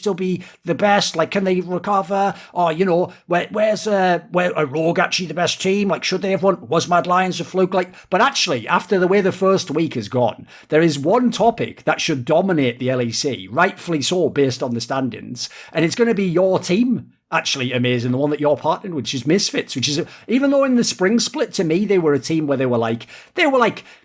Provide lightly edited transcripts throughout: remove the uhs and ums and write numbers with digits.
still be the best? Like, can they recover? Or, you know, where's Rogue actually the best team? Like, should they have won? Was Mad Lions a fluke? Like, but actually, after the way the first week has gone, there is one topic that should dominate the LEC, rightfully so, based on the standings, and it's going to be your team. Actually amazing, the one that you're partnered with, which is Misfits, which is, even though in the spring split, to me, they were a team where they were like,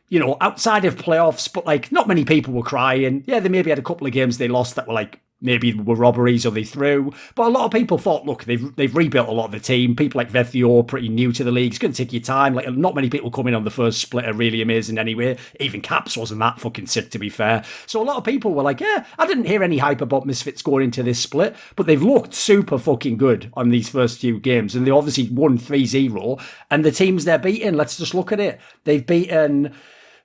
you know, outside of playoffs, but like not many people were crying. Yeah, they maybe had a couple of games they lost that were like, maybe were robberies or they threw. But a lot of people thought, look, they've rebuilt a lot of the team. People like Vethio, pretty new to the league. It's going to take your time. Like, not many people coming on the first split are really amazing anyway. Even Caps wasn't that fucking sick, to be fair. So a lot of people were like, yeah, I didn't hear any hype about Misfits going into this split, but they've looked super fucking good on these first few games. And they obviously won 3-0. And the teams they're beating, let's just look at it. They've beaten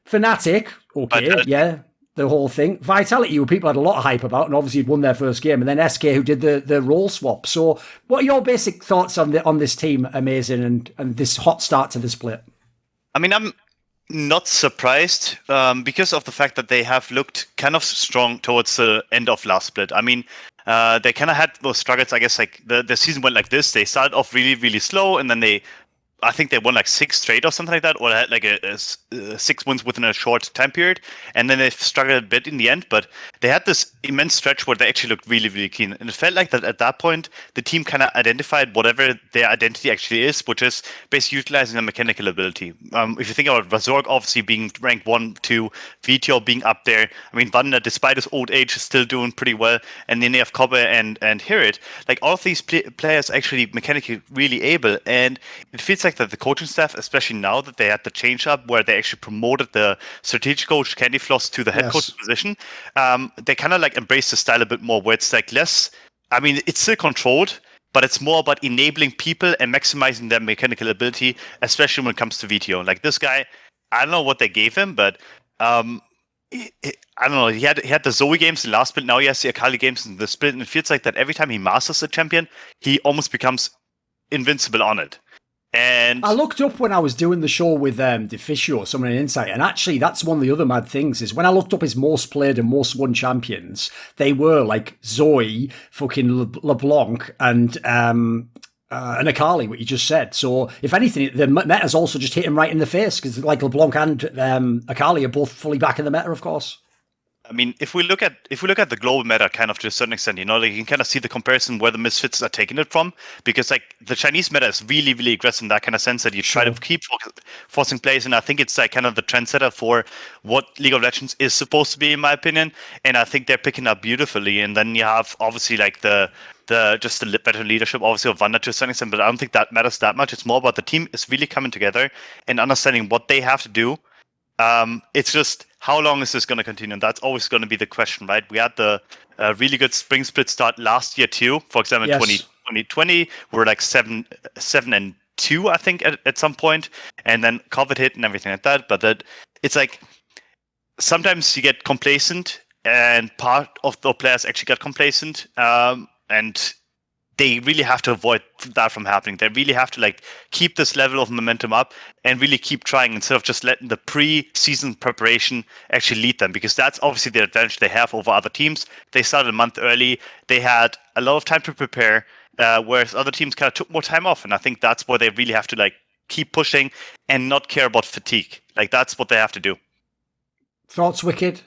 Fnatic, okay, yeah. The whole thing. Vitality, who people had a lot of hype about, and obviously had won their first game, and then SK, who did the role swap. So, what are your basic thoughts on this team? Amazing, and this hot start to the split. I mean, I'm not surprised because of the fact that they have looked kind of strong towards the end of last split. I mean, they kind of had those struggles. I guess like the season went like this. They started off really, really slow, and then I think they won like 6 straight or something like that, or had like a 6 wins within a short time period, and then they struggled a bit in the end. But they had this immense stretch where they actually looked really, really keen, and it felt like that at that point the team kind of identified whatever their identity actually is, which is basically utilizing their mechanical ability. If you think about Razorg obviously being ranked 1, 2, Vito being up there. I mean, Vander, despite his old age, is still doing pretty well, and then they have Kobe and Hirit. Like, all of these players actually mechanically really able, and it feels like that the coaching staff, especially now that they had the change up where they actually promoted the strategic coach Candy Floss to the head coach position, they kind of like embrace the style a bit more, where it's like less, I mean, it's still controlled, but it's more about enabling people and maximizing their mechanical ability, especially when it comes to VTO. Like, this guy, I don't know what they gave him, but I don't know, he had the Zoe games in the last split, now he has the Akali games in the split, and it feels like that every time he masters a champion, he almost becomes invincible on it. And I looked up when I was doing the show with Deficio, Someone in Insight, and actually that's one of the other mad things is when I looked up his most played and most won champions, they were like Zoe, fucking LeBlanc, and Akali, what you just said. So if anything, the meta's also just hit him right in the face, because like LeBlanc and Akali are both fully back in the meta, of course. I mean, if we look at the global meta, kind of to a certain extent, you know, like you can kind of see the comparison where the Misfits are taking it from, because like the Chinese meta is really, really aggressive in that kind of sense that you try to keep forcing plays, and I think it's like kind of the trendsetter for what League of Legends is supposed to be, in my opinion, and I think they're picking up beautifully. And then you have obviously like the veteran leadership, obviously, of Vander to a certain extent, but I don't think that matters that much. It's more about the team is really coming together and understanding what they have to do. It's just, how long is this going to continue? And that's always going to be the question, right? We had the really good spring split start last year too. For example, 2020, we were like 7-2, I think, at some point, and then COVID hit and everything like that. But it's like sometimes you get complacent, and part of the players actually get complacent, and they really have to avoid that from happening. They really have to like keep this level of momentum up and really keep trying, instead of just letting the pre-season preparation actually lead them, because that's obviously the advantage they have over other teams. They started a month early. They had a lot of time to prepare, whereas other teams kind of took more time off. And I think that's where they really have to like keep pushing and not care about fatigue. Like, that's what they have to do. Thoughts, Wickd?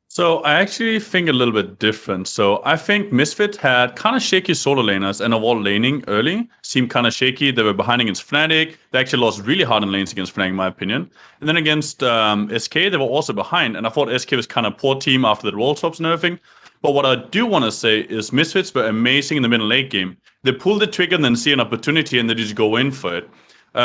So I actually think a little bit different. So I think Misfit had kind of shaky solo laners, and overall laning early seemed kind of shaky. They were behind against Fnatic. They actually lost really hard in lanes against Fnatic, in my opinion. And then against SK, they were also behind. And I thought SK was kind of a poor team after the roll swaps and everything. But what I do want to say is Misfits were amazing in the middle late game. They pull the trigger and then see an opportunity and they just go in for it.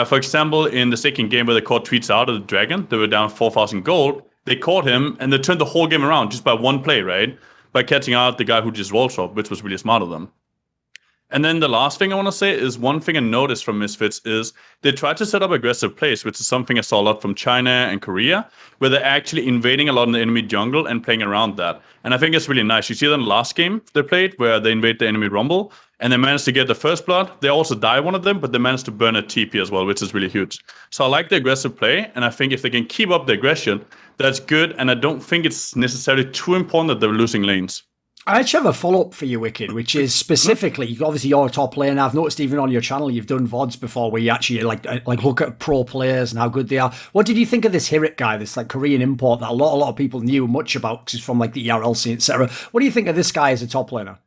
For example, in the second game where they caught Tweets out of the Dragon, they were down 4,000 gold. They caught him, and they turned the whole game around just by one play, right? By catching out the guy who just roll swap, which was really smart of them. And then the last thing I want to say is, one thing I noticed from Misfits is they try to set up aggressive plays, which is something I saw a lot from China and Korea, where they're actually invading a lot in the enemy jungle and playing around that. And I think it's really nice. You see that in the last game they played, where they invade the enemy rumble, and they managed to get the first blood. They also die one of them, but they managed to burn a TP as well, which is really huge. So I like the aggressive play, and I think if they can keep up the aggression, that's good. And I don't think it's necessarily too important that they're losing lanes. I actually have a follow-up for you, Wickd, which is specifically, obviously you're a top player, and I've noticed even on your channel you've done VODs before where you actually like look at pro players and how good they are. What did you think of this ErikHillestad guy, this like Korean import that a lot of people knew much about because he's from like the ERL scene, etc.? What do you think of this guy as a top laner?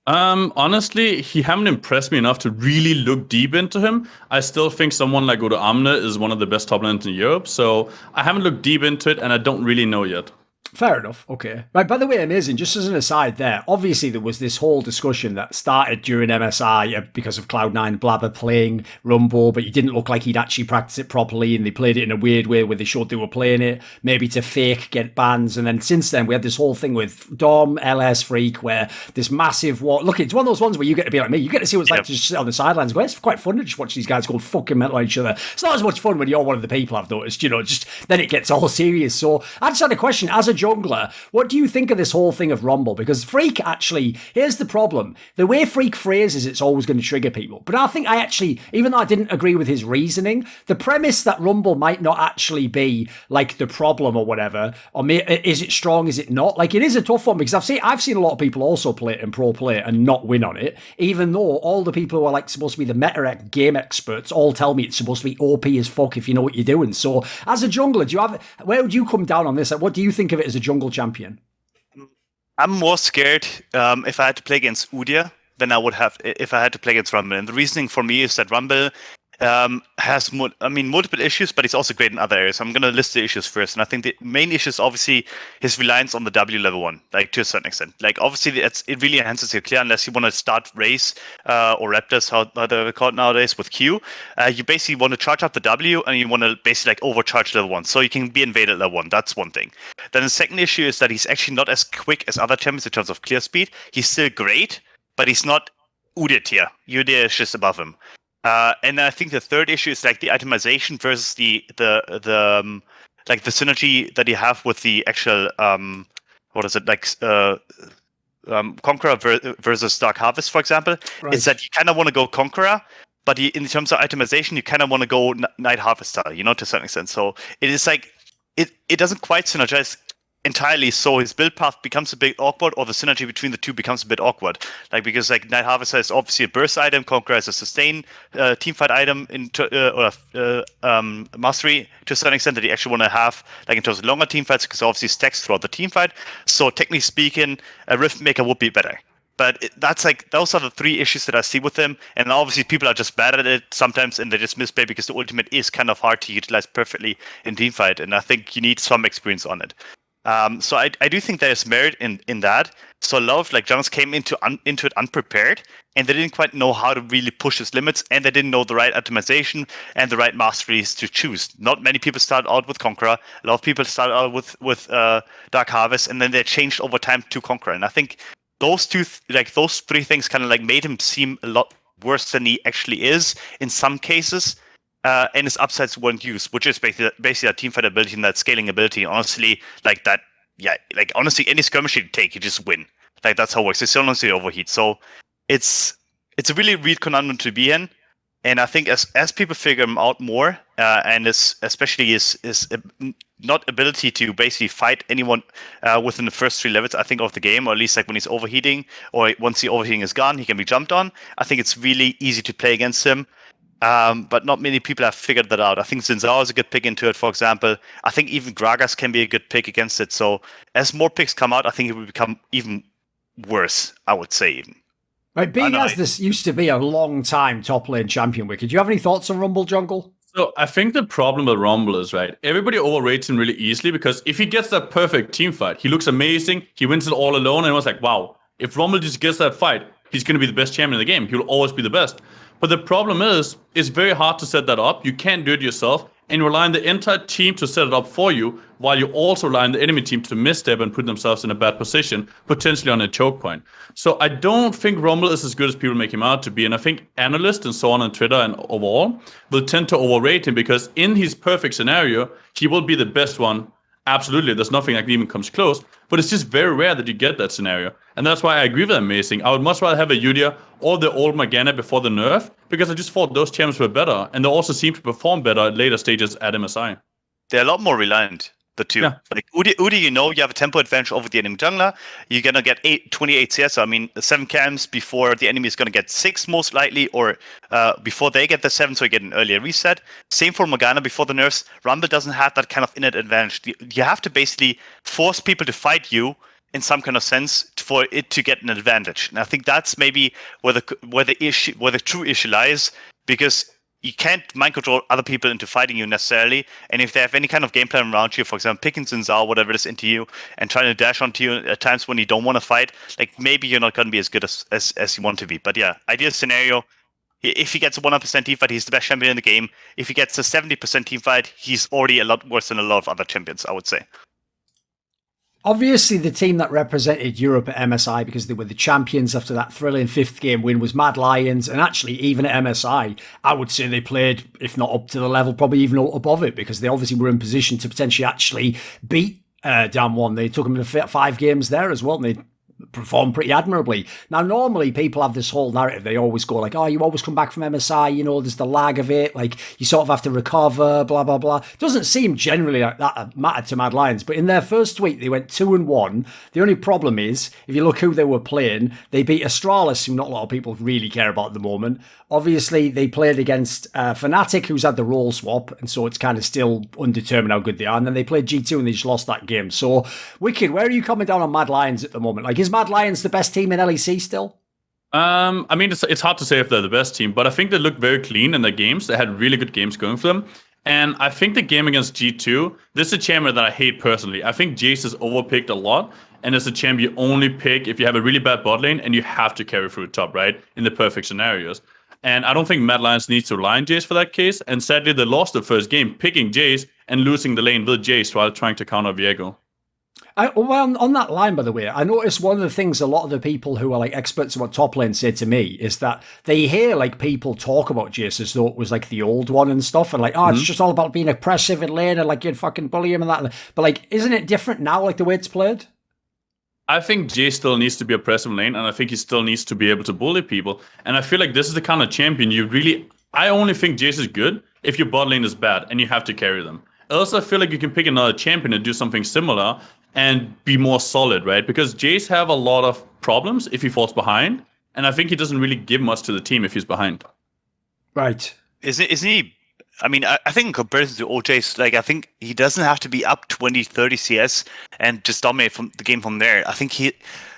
Honestly, he haven't impressed me enough to really look deep into him. I still think someone like Armut is one of the best top laners in Europe, so I haven't looked deep into it and I don't really know yet. Fair enough. Okay. Right. By the way, amazing. Just as an aside there, obviously there was this whole discussion that started during MSI because of Cloud9 Blabber playing Rumble, but he didn't look like he'd actually practice it properly and they played it in a weird way where they showed they were playing it, maybe to fake get bans. And then since then, we had this whole thing with Dom, LS, Freak, where this massive war. Look, it's one of those ones where you get to be like me. You get to see what it's like to just sit on the sidelines and go, it's quite fun to just watch these guys go fucking mental on each other. It's not as much fun when you're one of the people, I've noticed, just then it gets all serious. So I just had a question. As a jungler, what do you think of this whole thing of Rumble? Because Freak actually, here's the problem. The way Freak phrases it's always going to trigger people. But I think I actually, even though I didn't agree with his reasoning, the premise that Rumble might not actually be like the problem or whatever, or is it strong, is it not? Like it is a tough one because I've seen a lot of people also play it and pro play it and not win on it, even though all the people who are like supposed to be the meta game experts all tell me it's supposed to be OP as fuck if you know what you're doing. So as a jungler, where would you come down on this? Like, what do you think of it as a jungle champion? I'm more scared if I had to play against Udyr than I would have if I had to play against Rumble. And the reasoning for me is that Rumble has multiple issues, but he's also great in other areas. I'm going to list the issues first. And I think the main issue is obviously his reliance on the W level 1, like to a certain extent. Like obviously it really enhances your clear unless you want to start Race or Raptors, how they're called nowadays, with Q. You basically want to charge up the W and you want to basically like overcharge level 1. So you can be invaded level 1. That's one thing. Then the second issue is that he's actually not as quick as other champions in terms of clear speed. He's still great, but he's not Udyr tier. Udyr is just above him. And I think the third issue is like the itemization versus the synergy that you have with the actual Conqueror versus Dark Harvest, for example. Right. It's that you kind of want to go Conqueror, but in terms of itemization, you kind of want to go Night Harvester, to a certain extent. So it is like it doesn't quite synergize entirely, so his build path becomes a bit awkward, or the synergy between the two becomes a bit awkward. Like because like Night Harvester is obviously a burst item, Conqueror is a sustain teamfight item mastery to a certain extent that you actually want to have like in terms of longer teamfights, because obviously stacks throughout the teamfight. So technically speaking, a Rift Maker would be better. But that's like those are the three issues that I see with him, and obviously people are just bad at it sometimes, and they just misplay because the ultimate is kind of hard to utilize perfectly in teamfight, and I think you need some experience on it. So I do think there's merit in that. So a lot of like junglers came into it unprepared, and they didn't quite know how to really push his limits, and they didn't know the right optimization and the right masteries to choose. Not many people start out with Conqueror. A lot of people start out with Dark Harvest, and then they changed over time to Conqueror. And I think those those three things kind of like made him seem a lot worse than he actually is in some cases. And his upsides weren't used, which is basically that teamfight ability and that scaling ability. Honestly, honestly, any skirmish you take, you just win. Like that's how it works. It's honestly overheat. So it's a really weird conundrum to be in. And I think as people figure him out more, and especially his not ability to basically fight anyone within the first 3 levels, I think, of the game, or at least like when he's overheating, or once the overheating is gone, he can be jumped on. I think it's really easy to play against him. But not many people have figured that out. I think Zinzao is a good pick into it, for example. I think even Gragas can be a good pick against it. So as more picks come out, I think it will become even worse, I would say even. Right, being as this used to be a long time top lane champion, Wickd, do you have any thoughts on Rumble Jungle? So I think the problem with Rumble is, right, everybody overrates him really easily because if he gets that perfect team fight, he looks amazing, he wins it all alone, and it was like, wow, if Rumble just gets that fight, he's going to be the best champion in the game. He'll always be the best. But the problem is, it's very hard to set that up. You can't do it yourself, and you rely on the entire team to set it up for you, while you also rely on the enemy team to misstep and put themselves in a bad position, potentially on a choke point. So I don't think Rumble is as good as people make him out to be, and I think analysts and so on Twitter and overall will tend to overrate him because in his perfect scenario, he will be the best one. Absolutely, there's nothing that even comes close, but it's just very rare that you get that scenario. And that's why I agree with Amazing. I would much rather have a Udyr or the old Morgana before the nerf, because I just thought those champions were better, and they also seem to perform better at later stages at MSI. They're a lot more reliant. the two. Yeah. Like Udi, you have a tempo advantage over the enemy jungler. You're gonna get 28 CS. So, I mean, 7 camps before the enemy is gonna get 6 most likely, or before they get the 7, so you get an earlier reset. Same for Morgana before the nerfs. Rumble doesn't have that kind of innate advantage. You have to basically force people to fight you in some kind of sense for it to get an advantage. And I think that's maybe where the true issue lies, because you can't mind control other people into fighting you necessarily. And if they have any kind of game plan around you, for example, picking Zinzao, whatever it is, into you and trying to dash onto you at times when you don't want to fight, like maybe you're not going to be as good as you want to be. But yeah, ideal scenario, if he gets a 100% team fight, he's the best champion in the game. If he gets a 70% team fight, he's already a lot worse than a lot of other champions, I would say. Obviously, the team that represented Europe at MSI, because they were the champions after that thrilling 5th game win, was Mad Lions. And actually, even at MSI, I would say they played, if not up to the level, probably even above it, because they obviously were in position to potentially actually beat Damwon. They took them to 5 games there as well, and they performed pretty admirably. Now, normally people have this whole narrative. They always go like, oh, you always come back from MSI, there's the lag of it, like you sort of have to recover, blah, blah, blah. Doesn't seem generally like that mattered to Mad Lions, but in their first week, they went 2-1. The only problem is, if you look who they were playing, they beat Astralis, who not a lot of people really care about at the moment. Obviously, they played against Fnatic, who's had the role swap, and so it's kind of still undetermined how good they are. And then they played G2 and they just lost that game. So, Wickd, where are you coming down on Mad Lions at the moment? Like, is Mad Lions the best team in LEC still? I mean, it's hard to say if they're the best team, but I think they look very clean in their games. They had really good games going for them. And I think the game against G2, this is a champion that I hate personally. I think Jace is overpicked a lot. And it's a champion you only pick if you have a really bad bot lane and you have to carry through the top, right? In the perfect scenarios. And I don't think Mad Lions needs to rely on Jace for that case. And sadly, they lost the first game picking Jace and losing the lane with Jace while trying to counter Viego. Well, on that line, by the way, I noticed one of the things a lot of the people who are like experts about top lane say to me is that they hear like people talk about Jace as though it was like the old one and stuff, and like, oh, it's just all about being oppressive in lane and like you'd fucking bully him and that. But like, isn't it different now, like the way it's played? I think Jace still needs to be oppressive lane, and I think he still needs to be able to bully people. And I feel like this is the kind of champion I only think Jace is good if your bot lane is bad and you have to carry them. Else I feel like you can pick another champion and do something similar and be more solid, right? Because Jace have a lot of problems if he falls behind, and I think he doesn't really give much to the team if he's behind. Right. Isn't he? I mean, I think in comparison to OJ's, like, I think he doesn't have to be up 20, 30 CS and just dominate from the game from there. I think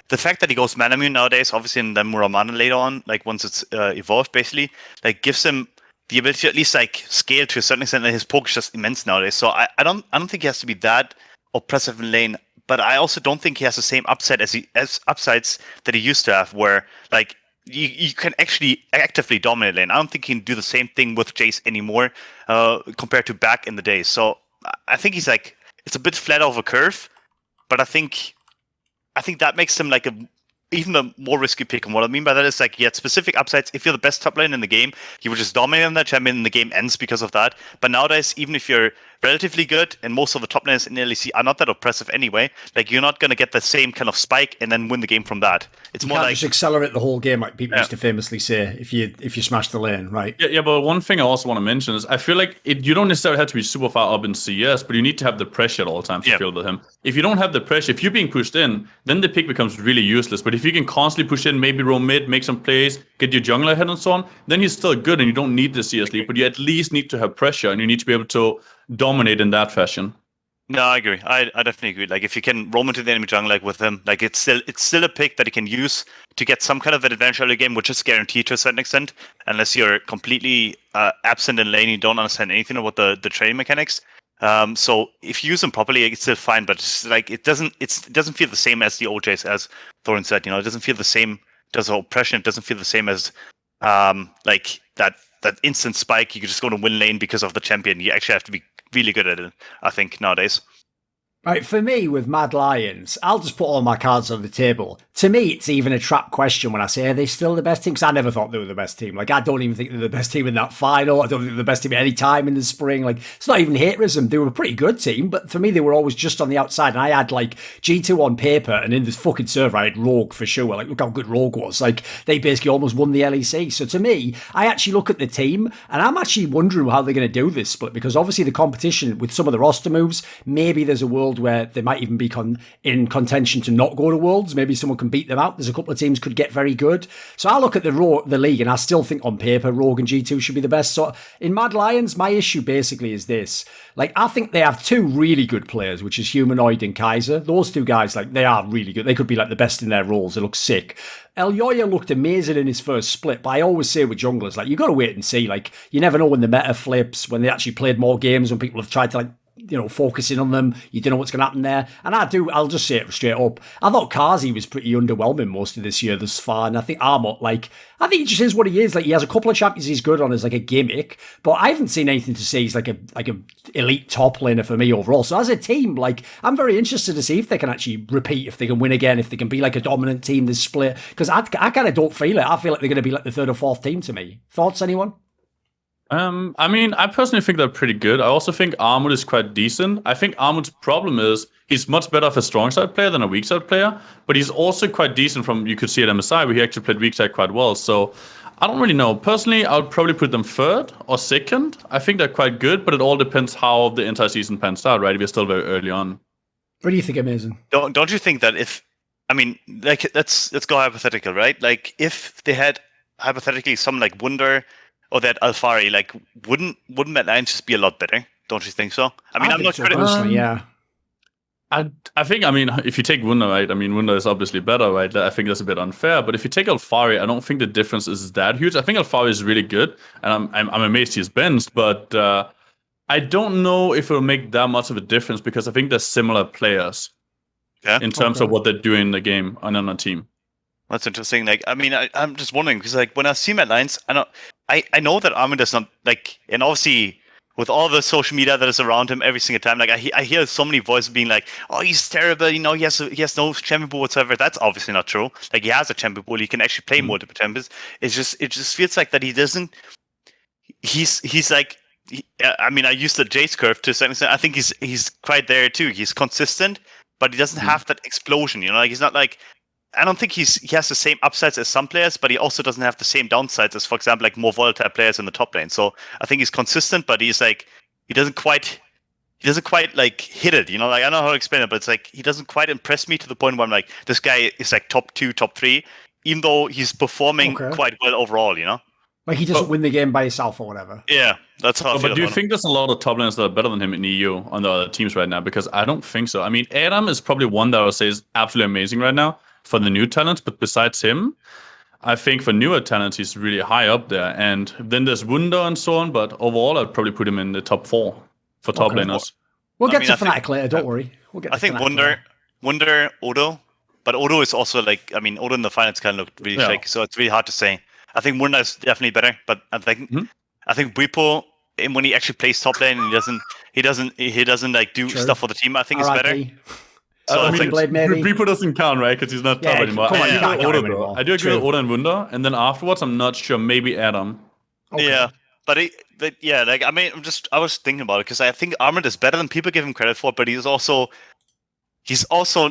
the fact that he goes mana immune nowadays, obviously, and then Muramana later on, like once it's evolved, basically, like gives him the ability to at least like scale to a certain extent. And his poke is just immense nowadays. So I don't think he has to be that oppressive in lane. But I also don't think he has the same upside as upsides that he used to have, where like you can actually actively dominate lane. I don't think he can do the same thing with Jace anymore compared to back in the day. So I think he's like, it's a bit flat of a curve, but I think that makes him like even a more risky pick. And what I mean by that is like, he had specific upsides. If you're the best top lane in the game, you would just dominate on that champion and the game ends because of that. But nowadays, even if you're relatively good, and most of the top laners in LEC are not that oppressive anyway, like you're not going to get the same kind of spike and then win the game from that. It's you more can't like just accelerate the whole game like people used to famously say if you smash the lane, right? Yeah, but one thing I also want to mention is I feel like you don't necessarily have to be super far up in CS, but you need to have the pressure at all times to feel with him. If you don't have the pressure, if you're being pushed in, then the pick becomes really useless. But if you can constantly push in, maybe roam mid, make some plays, get your jungler ahead and so on, then he's still good and you don't need the CS lead, but you at least need to have pressure and you need to be able to dominate in that fashion. No, I agree. I definitely agree. Like if you can roam into the enemy jungle like with him, like it's still a pick that he can use to get some kind of an advantage early game, which is guaranteed to a certain extent, unless you're completely absent in lane, you don't understand anything about the training mechanics. So if you use them properly, it's still fine. But it's like it doesn't feel the same as the OJs, as Thorin said. It doesn't feel the same. Does oppression? It doesn't feel the same as like that instant spike. You can just go to win lane because of the champion. You actually have to be really good at it, I think, nowadays. Right, for me, with Mad Lions, I'll just put all my cards on the table. To me, it's even a trap question when I say, are they still the best team? Because I never thought they were the best team. Like, I don't even think they're the best team in that final. I don't think they're the best team at any time in the spring. Like, it's not even haterism. They were a pretty good team, but for me, they were always just on the outside. And I had, like, G2 on paper, and in this fucking server, I had Rogue for sure. Like, look how good Rogue was. Like, they basically almost won the LEC. So to me, I actually look at the team, and I'm actually wondering how they're going to do this split, because obviously the competition with some of the roster moves, maybe there's a world where they might even be in contention to not go to Worlds. Maybe someone can beat them out. There's a couple of teams could get very good. So I look at the league, and I still think on paper Rogue and G2 should be the best. So in Mad Lions, my issue basically is this. Like, I think they have two really good players, which is Humanoid and Kaiser. Those two guys, like, they are really good. They could be like the best in their roles. They look sick. Elyoya looked amazing in his first split, but I always say with junglers, like, you got to wait and see. Like, you never know when the meta flips, when they actually played more games, when people have tried to, like, focusing on them. You don't know what's going to happen there. And I'll just say it straight up. I thought Kazi was pretty underwhelming most of this year thus far. And I think Armut, I think he just is what he is. Like, he has a couple of champions he's good on as like a gimmick, but I haven't seen anything to say he's like a elite top laner for me overall. So as a team, like, I'm very interested to see if they can actually repeat, if they can win again, if they can be like a dominant team this split. Because I kind of don't feel it. I feel like they're going to be like the third or fourth team to me. Thoughts, anyone? I mean, I personally think they're pretty good. I also think Armut is quite decent. I think Armut's problem is he's much better of a strong side player than a weak side player, but he's also quite decent from, you could see at MSI, where he actually played weak side quite well. So I don't really know. Personally, I would probably put them third or second. I think they're quite good, but it all depends how the entire season pans out, right? We're still very early on. What do you think, Amazing? Don't you think that let's go hypothetical, right? Like, if they had hypothetically some like Wunder or that Alfari, like, wouldn't Mad Lions just be a lot better? Don't you think so? I mean, I'm not sure. Yeah. I think, if you take Wunder, right? I mean, Wunder is obviously better, right? I think that's a bit unfair. But if you take Alfari, I don't think the difference is that huge. I think Alfari is really good, and I'm amazed he's benched. But I don't know if it'll make that much of a difference, because I think they're similar players in terms of what they're doing in the game and on a team. That's interesting. Like, I mean, I'm just wondering, because like when I see Mad Lions, I know that Armut is not like, and obviously with all the social media that is around him every single time, like I hear so many voices being like, "Oh, he's terrible," he has no champion pool whatsoever. That's obviously not true. Like, he has a champion pool, he can actually play multiple champions. It just feels like that he doesn't. He's like, I mean, I used the Jace curve to a certain extent. I think he's quite there too. He's consistent, but he doesn't have that explosion. Like, he's not like. I don't think he has the same upsides as some players, but he also doesn't have the same downsides as, for example, like more volatile players in the top lane. So I think he's consistent, but he's like, he doesn't quite like hit it. Like, I don't know how to explain it, but it's like he doesn't quite impress me to the point where I'm like, this guy is like top 2, top 3, even though he's performing quite well overall. Like, he doesn't win the game by himself or whatever. Yeah, that's how I feel. But do you think there's a lot of top laners that are better than him in EU on the other teams right now? Because I don't think so. I mean, Adam is probably one that I would say is absolutely amazing right now for the new talents, but besides him, I think for newer talents, he's really high up there. And then there's Wunder and so on, but overall, I'd probably put him in the top 4 for top laners. We'll get to Fnatic later, don't worry. I think Wunder, Odo, but Odo is also like, I mean, Odo in the finals kind of looked really shaky, so it's really hard to say. I think Wunder is definitely better, but I think Bwipo, when he actually plays top lane, and he doesn't like do stuff for the team, I think is better. So I mean, Bwipo doesn't count, right? Because he's not top anymore. Come on, I do agree with Oda and Wunder, and then afterwards, I'm not sure. Maybe Adam. Okay. Yeah, but like, I mean, I was thinking about it, because I think Armut is better than people give him credit for, but he's also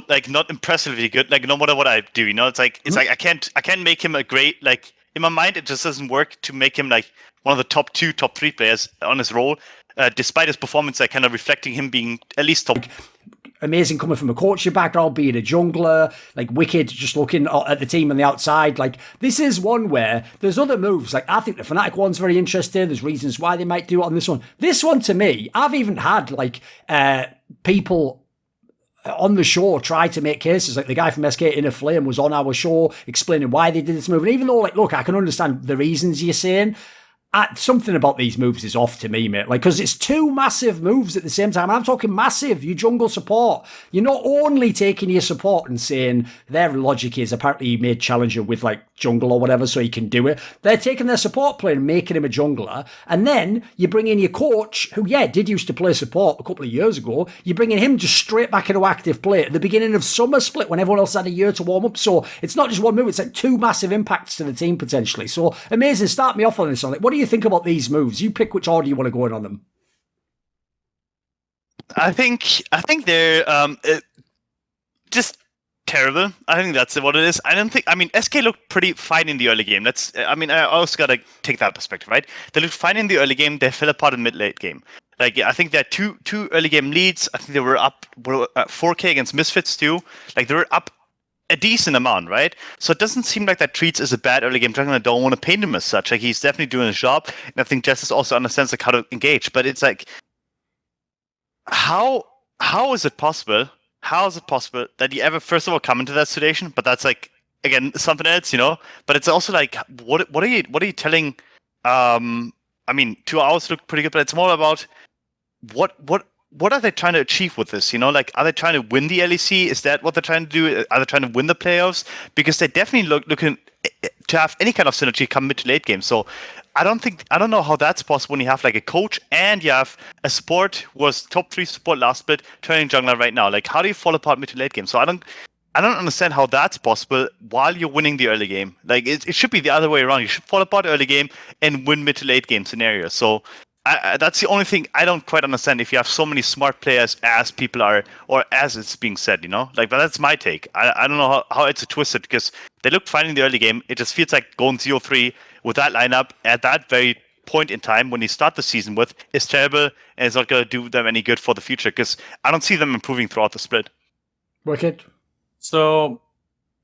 like not impressively good. Like, no matter what I do, it's like I can't make him a great, like, in my mind, it just doesn't work to make him like one of the top 2, top 3 players on his role, despite his performance, like kind of reflecting him being at least top. Amazing coming from a coaching background, being a jungler, like Wickd just looking at the team on the outside. Like, this is one where there's other moves. Like, I think the Fnatic one's very interesting. There's reasons why they might do it on this one. This one, to me, I've even had like people on the show try to make cases. Like, the guy from SK Inner Flame was on our show explaining why they did this move. And even though, like, look, I can understand the reasons you're saying, Something about these moves is off to me, mate. Like, because it's two massive moves at the same time. And I'm talking massive. You jungle support. You're not only taking your support and saying their logic is apparently you made Challenger with like jungle or whatever so he can do it. They're taking their support player and making him a jungler. And then you bring in your coach, who, did used to play support a couple of years ago. You're bringing him just straight back into active play at the beginning of summer split when everyone else had a year to warm up. So it's not just one move. It's like two massive impacts to the team potentially. So amazing. Start me off on this. What do you think about these moves? You pick which order you want to go in on them. I think they're just terrible. I think that's what it is. I mean, SK looked pretty fine in the early game. I also gotta take that perspective, right? They looked fine in the early game. They fell apart in mid-late game. Like, I think they had two early game leads. I think they were up 4K against Misfits too. Like, they were up a decent amount, right? So it doesn't seem like that Treats is a bad early game jungler. I don't want to paint him as such. Like, he's definitely doing his job, and I think Jess also understands like how to engage. But it's like, how is it possible? How is it possible that you ever first of all come into that situation? But that's like, again, something else, But it's also like, what are you telling? I mean, 2 hours look pretty good, but it's more about what are they trying to achieve with this? Like, are they trying to win the LEC? Is that what they're trying to do? Are they trying to win the playoffs? Because they definitely looking to have any kind of synergy come mid to late game. So I don't know how that's possible when you have like a coach and you have a support who was top 3 support last split turning jungler right now. Like, how do you fall apart mid to late game? So I don't understand how that's possible while you're winning the early game. Like, it should be the other way around. You should fall apart early game and win mid to late game scenarios. So that's the only thing I don't quite understand. If you have so many smart players as people are, or as it's being said, Like, but that's my take. I don't know how it's twisted, because they looked fine in the early game. It just feels like going 0-3 with that lineup at that very point in time when you start the season with is terrible, and it's not going to do them any good for the future, because I don't see them improving throughout the split. Wickd. So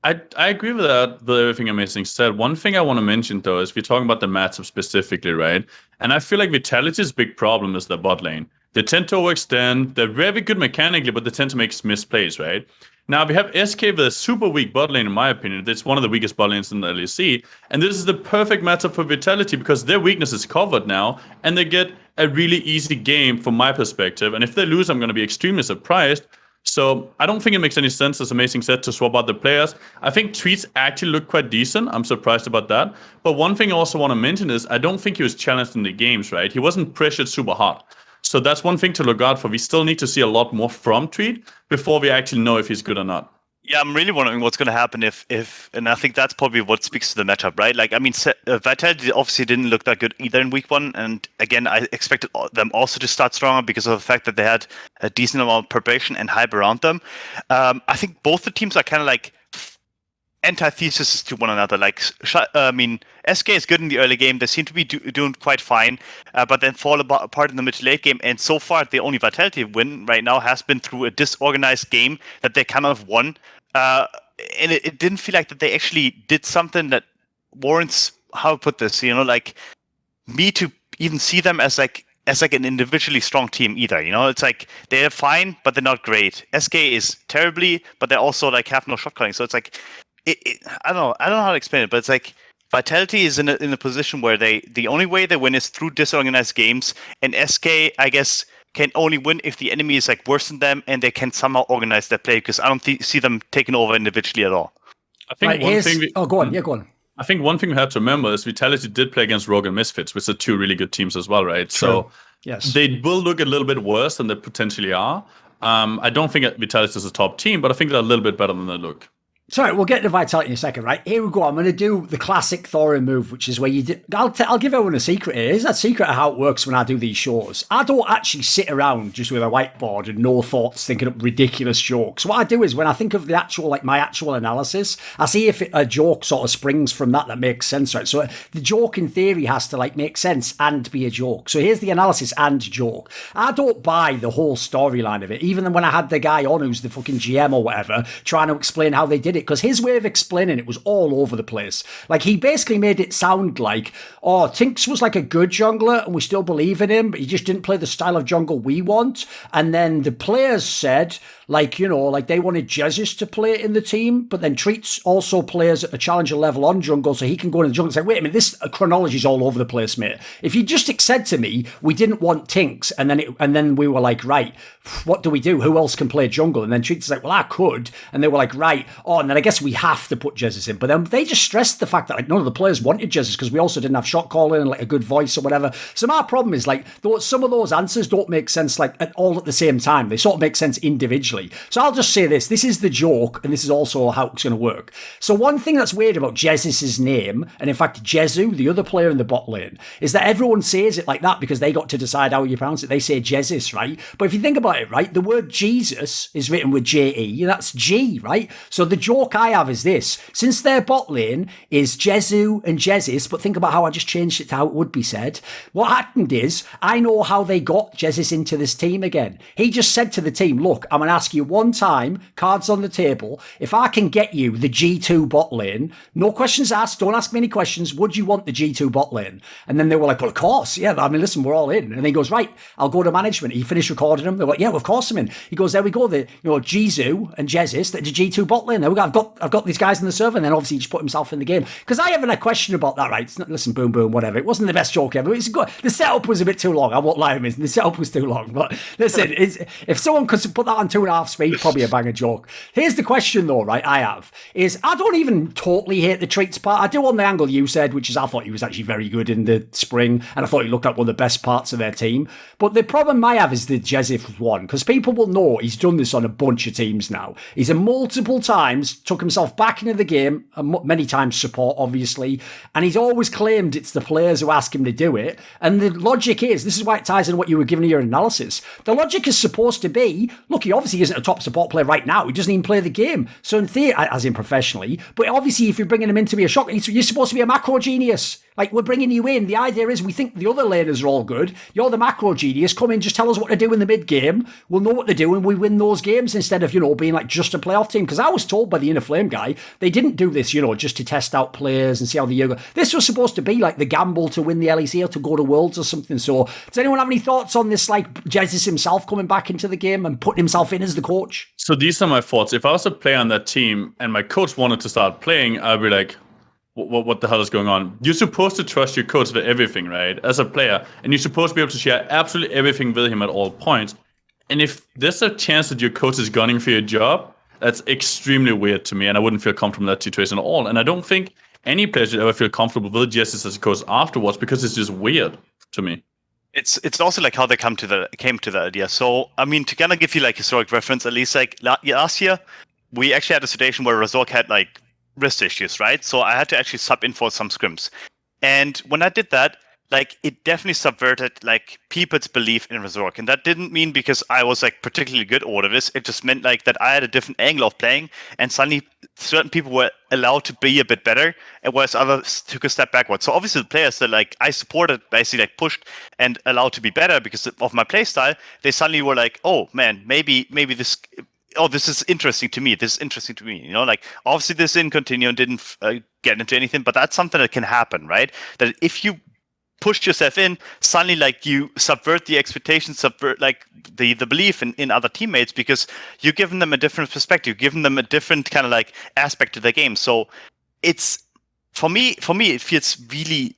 I agree with that, with everything Amazing said. One thing I want to mention, though, is we're talking about the matchup specifically, right? And I feel like Vitality's big problem is the bot lane. They tend to overextend. They're very good mechanically, but they tend to make misplays, right? Now, we have SK with a super weak bot lane, in my opinion. It's one of the weakest bot lanes in the LEC. And this is the perfect matchup for Vitality, because their weakness is covered now, and they get a really easy game from my perspective. And if they lose, I'm going to be extremely surprised. So I don't think it makes any sense, as Amazing said, to swap out the players. I think Tweets actually look quite decent. I'm surprised about that. But one thing I also want to mention is I don't think he was challenged in the games, right? He wasn't pressured super hard. So that's one thing to look out for. We still need to see a lot more from Tweet before we actually know if he's good or not. Yeah, I'm really wondering what's going to happen if, and I think that's probably what speaks to the matchup, right? Like, I mean, Vitality obviously didn't look that good either in week 1, and again, I expected them also to start stronger because of the fact that they had a decent amount of preparation and hype around them. I think both the teams are kind of like antithesis to one another. Like, I mean, SK is good in the early game. They seem to be doing quite fine, but then fall apart in the mid to late game. And so far, the only Vitality win right now has been through a disorganized game that they kind of won. And it didn't feel like that they actually did something that warrants, how to put this, like, me to even see them as like an individually strong team either. It's like they're fine, but they're not great. SK is terribly, but they also like have no shot calling. So it's like, I don't know how to explain it, but it's like Vitality is in a position where the only way they win is through disorganized games, and SK, I guess, can only win if the enemy is like worse than them and they can somehow organize their play, because I don't see them taking over individually at all. I think go on. Yeah, go on. I think one thing we have to remember is Vitality did play against Rogue and Misfits, which are 2 really good teams as well, right? True. So yes, they will look a little bit worse than they potentially are. I don't think Vitality is a top team, but I think they're a little bit better than they look. Sorry, we'll get to Vitality in a second, right? Here we go. I'm going to do the classic Thorin move, which is where you do... I'll give everyone a secret here. Here's that secret of how it works when I do these shows. I don't actually sit around just with a whiteboard and no thoughts thinking up ridiculous jokes. What I do is when I think of the actual, like my actual analysis, I see if a joke sort of springs from that makes sense, right? So the joke in theory has to like make sense and be a joke. So here's the analysis and joke. I don't buy the whole storyline of it. Even when I had the guy on who's the fucking GM or whatever, trying to explain how they did did it, because his way of explaining it was all over the place. Like, he basically made it sound like, oh, Tinks was like a good jungler and we still believe in him, but he just didn't play the style of jungle we want. And then the players said, like, you know, like they wanted Jesus to play in the team, but then Treats also plays at a challenger level on jungle, so he can go in the jungle and say, wait a minute, this chronology's all over the place, mate. If you just said to me, we didn't want Tinks, and then we were like, right, what do we do? Who else can play jungle? And then Treats like, well, I could. And they were like, right, oh, and then I guess we have to put Jesus in. But then they just stressed the fact that like none of the players wanted Jesus because we also didn't have shot calling and like a good voice or whatever. So my problem is like, some of those answers don't make sense like at the same time. They sort of make sense individually. So I'll just say this is the joke, and this is also how it's going to work. So one thing that's weird about Jesus' name, and in fact Jezu, the other player in the bot lane, is that everyone says it like that because they got to decide how you pronounce it. They say Jesus, right? But if you think about it, right, the word Jesus is written with J-E, that's G, right? So the joke I have is this: since their bot lane is Jezu and Jesus, but think about how I just changed it to how it would be said. What happened is, I know how they got Jesus into this team again. He just said to the team, look, I'm going to ask you one time, cards on the table, if I can get you the G2 bot lane, no questions asked, don't ask me any questions, would you want the G2 bot lane? And then they were like, well, of course, yeah, I mean, listen, we're all in. And then he goes, right, I'll go to management. He finished recording them. They're like, yeah, well, of course I'm in. He goes, there we go, the Jizu and Jesus, the G2 bot lane. There we go, I've got these guys in the server, and then obviously he just put himself in the game. Because I haven't a question about that, right? It's not, listen, boom, boom, whatever. It wasn't the best joke ever. It's good. The setup was a bit too long. I won't lie to you. The setup was too long. But listen, if someone could put that on 2.5 speed, probably a banger joke. Here's the question though, right, I don't even totally hate the Treats part. I do on the angle you said, which is I thought he was actually very good in the spring, and I thought he looked like one of the best parts of their team. But the problem I have is the Jezif one, because people will know he's done this on a bunch of teams now. He's multiple times took himself back into the game, many times support, obviously, and he's always claimed it's the players who ask him to do it. And the logic is, this is why it ties in what you were giving in your analysis. The logic is supposed to be, look, he obviously isn't a top support player right now. He doesn't even play the game. So in theory, as in professionally, but obviously if you're bringing him in to be a shock, you're supposed to be a macro genius. Like, we're bringing you in. The idea is we think the other laners are all good. You're the macro genius. Come in, just tell us what to do in the mid-game. We'll know what to do and we win those games instead of, being like just a playoff team. Because I was told by the Inner Flame guy, they didn't do this, just to test out players and see how the year goes. This was supposed to be like the gamble to win the LEC or to go to Worlds or something. So, does anyone have any thoughts on this, like, Jesus himself coming back into the game and putting himself in as the coach? So these are my thoughts. If I was a player on that team and my coach wanted to start playing, I'd be like, what the hell is going on? You're supposed to trust your coach with everything, right? As a player. And you're supposed to be able to share absolutely everything with him at all points. And if there's a chance that your coach is gunning for your job, that's extremely weird to me. And I wouldn't feel comfortable in that situation at all. And I don't think any player should ever feel comfortable with Jesus as a coach afterwards, because it's just weird to me. It's also like how they came to the idea. So, I mean, to kind of give you like historic reference, at least like last year, we actually had a situation where Razork had like wrist issues, right? So I had to actually sub in for some scrims. And when I did that, like, it definitely subverted like people's belief in Razork. And that didn't mean because I was like particularly good over this. It just meant like that I had a different angle of playing, and suddenly certain people were allowed to be a bit better, and whereas others took a step backwards. So obviously the players that like I supported, basically like pushed and allowed to be better because of my playstyle, they suddenly were like, oh man, maybe this. Oh, this is interesting to me. This is interesting to me. Like, obviously this didn't continue and didn't get into anything, but that's something that can happen, right? That if you pushed yourself in, suddenly like you subvert the expectations, subvert like the belief in other teammates, because you're giving them a different perspective, giving them a different kind of like aspect to the game. So it's for me it feels really,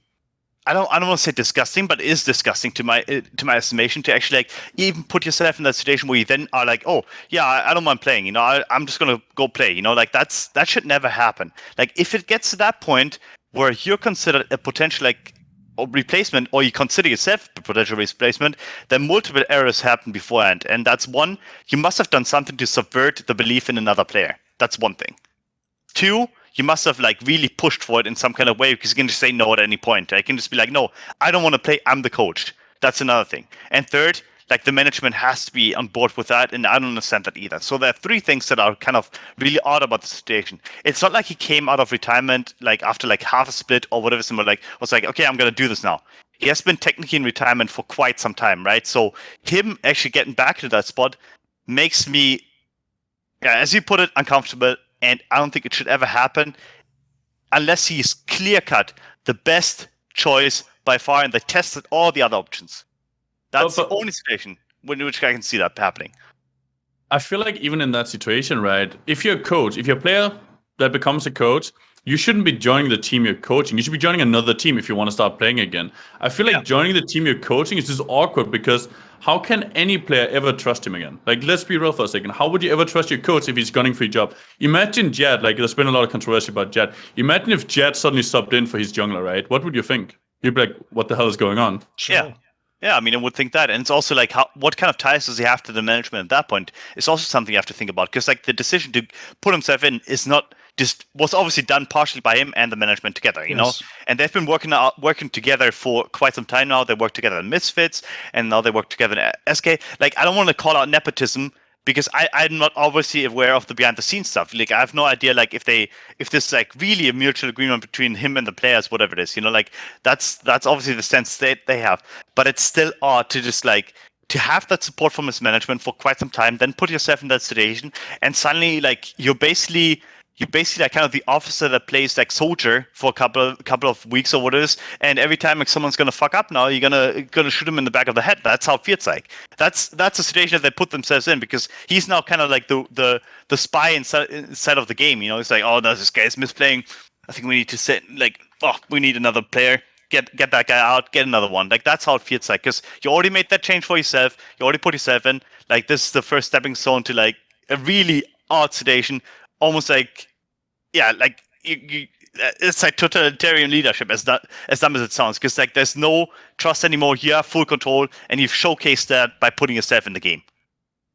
I don't want to say disgusting, but it is disgusting to my estimation to actually like even put yourself in that situation where you then are like, oh yeah, I don't mind playing, I'm just gonna go play, like that should never happen. Like, if it gets to that point where you're considered a potential like replacement, or you consider yourself a potential replacement, then multiple errors happen beforehand, and that's one, you must have done something to subvert the belief in another player. That's one thing. Two, you must have like really pushed for it in some kind of way, because you can just say no at any point. I can just be like, no, I don't want to play, I'm the coach. That's another thing. And third, like, the management has to be on board with that, and I don't understand that either. So there are three things that are kind of really odd about the situation. It's not like he came out of retirement like after like half a split or whatever, similar, was like, okay, I'm gonna do this now. He has been technically in retirement for quite some time, right? So him actually getting back to that spot makes me, as you put it, uncomfortable. and I don't think it should ever happen unless he's clear-cut the best choice by far, and they tested all the other options. That's the only situation in which I can see that happening. I feel like even in that situation, right, if you're a coach, if you're a player that becomes a coach, you shouldn't be joining the team you're coaching. You should be joining another team if you want to start playing again. I feel like joining the team you're coaching is just awkward because how can any player ever trust him again? Like, let's be real for a second. How would you ever trust your coach if he's gunning for your job? Imagine Jett, like, there's been a lot of controversy about Jett. Imagine if Jett suddenly subbed in for his jungler, right? What would you think? You'd be like, what the hell is going on? Sure. Yeah, I mean, I would think that. And it's also like, what kind of ties does he have to the management at that point? It's also something you have to think about. Because, like, the decision to put himself in is not just, was obviously done partially by him and the management together, you know? And they've been working together for quite some time now. They work together in Misfits, and now they work together in SK. Like, I don't want to call out nepotism, because I'm not obviously aware of the behind the scenes stuff. Like, I have no idea, like, if this like really a mutual agreement between him and the players, whatever it is, you know, like that's obviously the sense they have. But it's still odd to just like to have that support from his management for quite some time, then put yourself in that situation, and suddenly like you're basically like kind of the officer that plays like soldier for a couple of weeks or what it is, and every time like someone's gonna fuck up now, you're gonna shoot him in the back of the head. That's how it feels like. That's a situation that they put themselves in, because he's now kind of like the spy inside of the game. You know, it's like, oh no, this guy's misplaying. I think we need to sit like, oh, we need another player. Get that guy out. Get another one. Like, that's how it feels like, because you already made that change for yourself. You already put yourself in. Like, this is the first stepping stone to like a really odd situation. Almost like, yeah, like it's like totalitarian leadership, as dumb as it sounds, because like there's no trust anymore. You have full control, and you've showcased that by putting yourself in the game.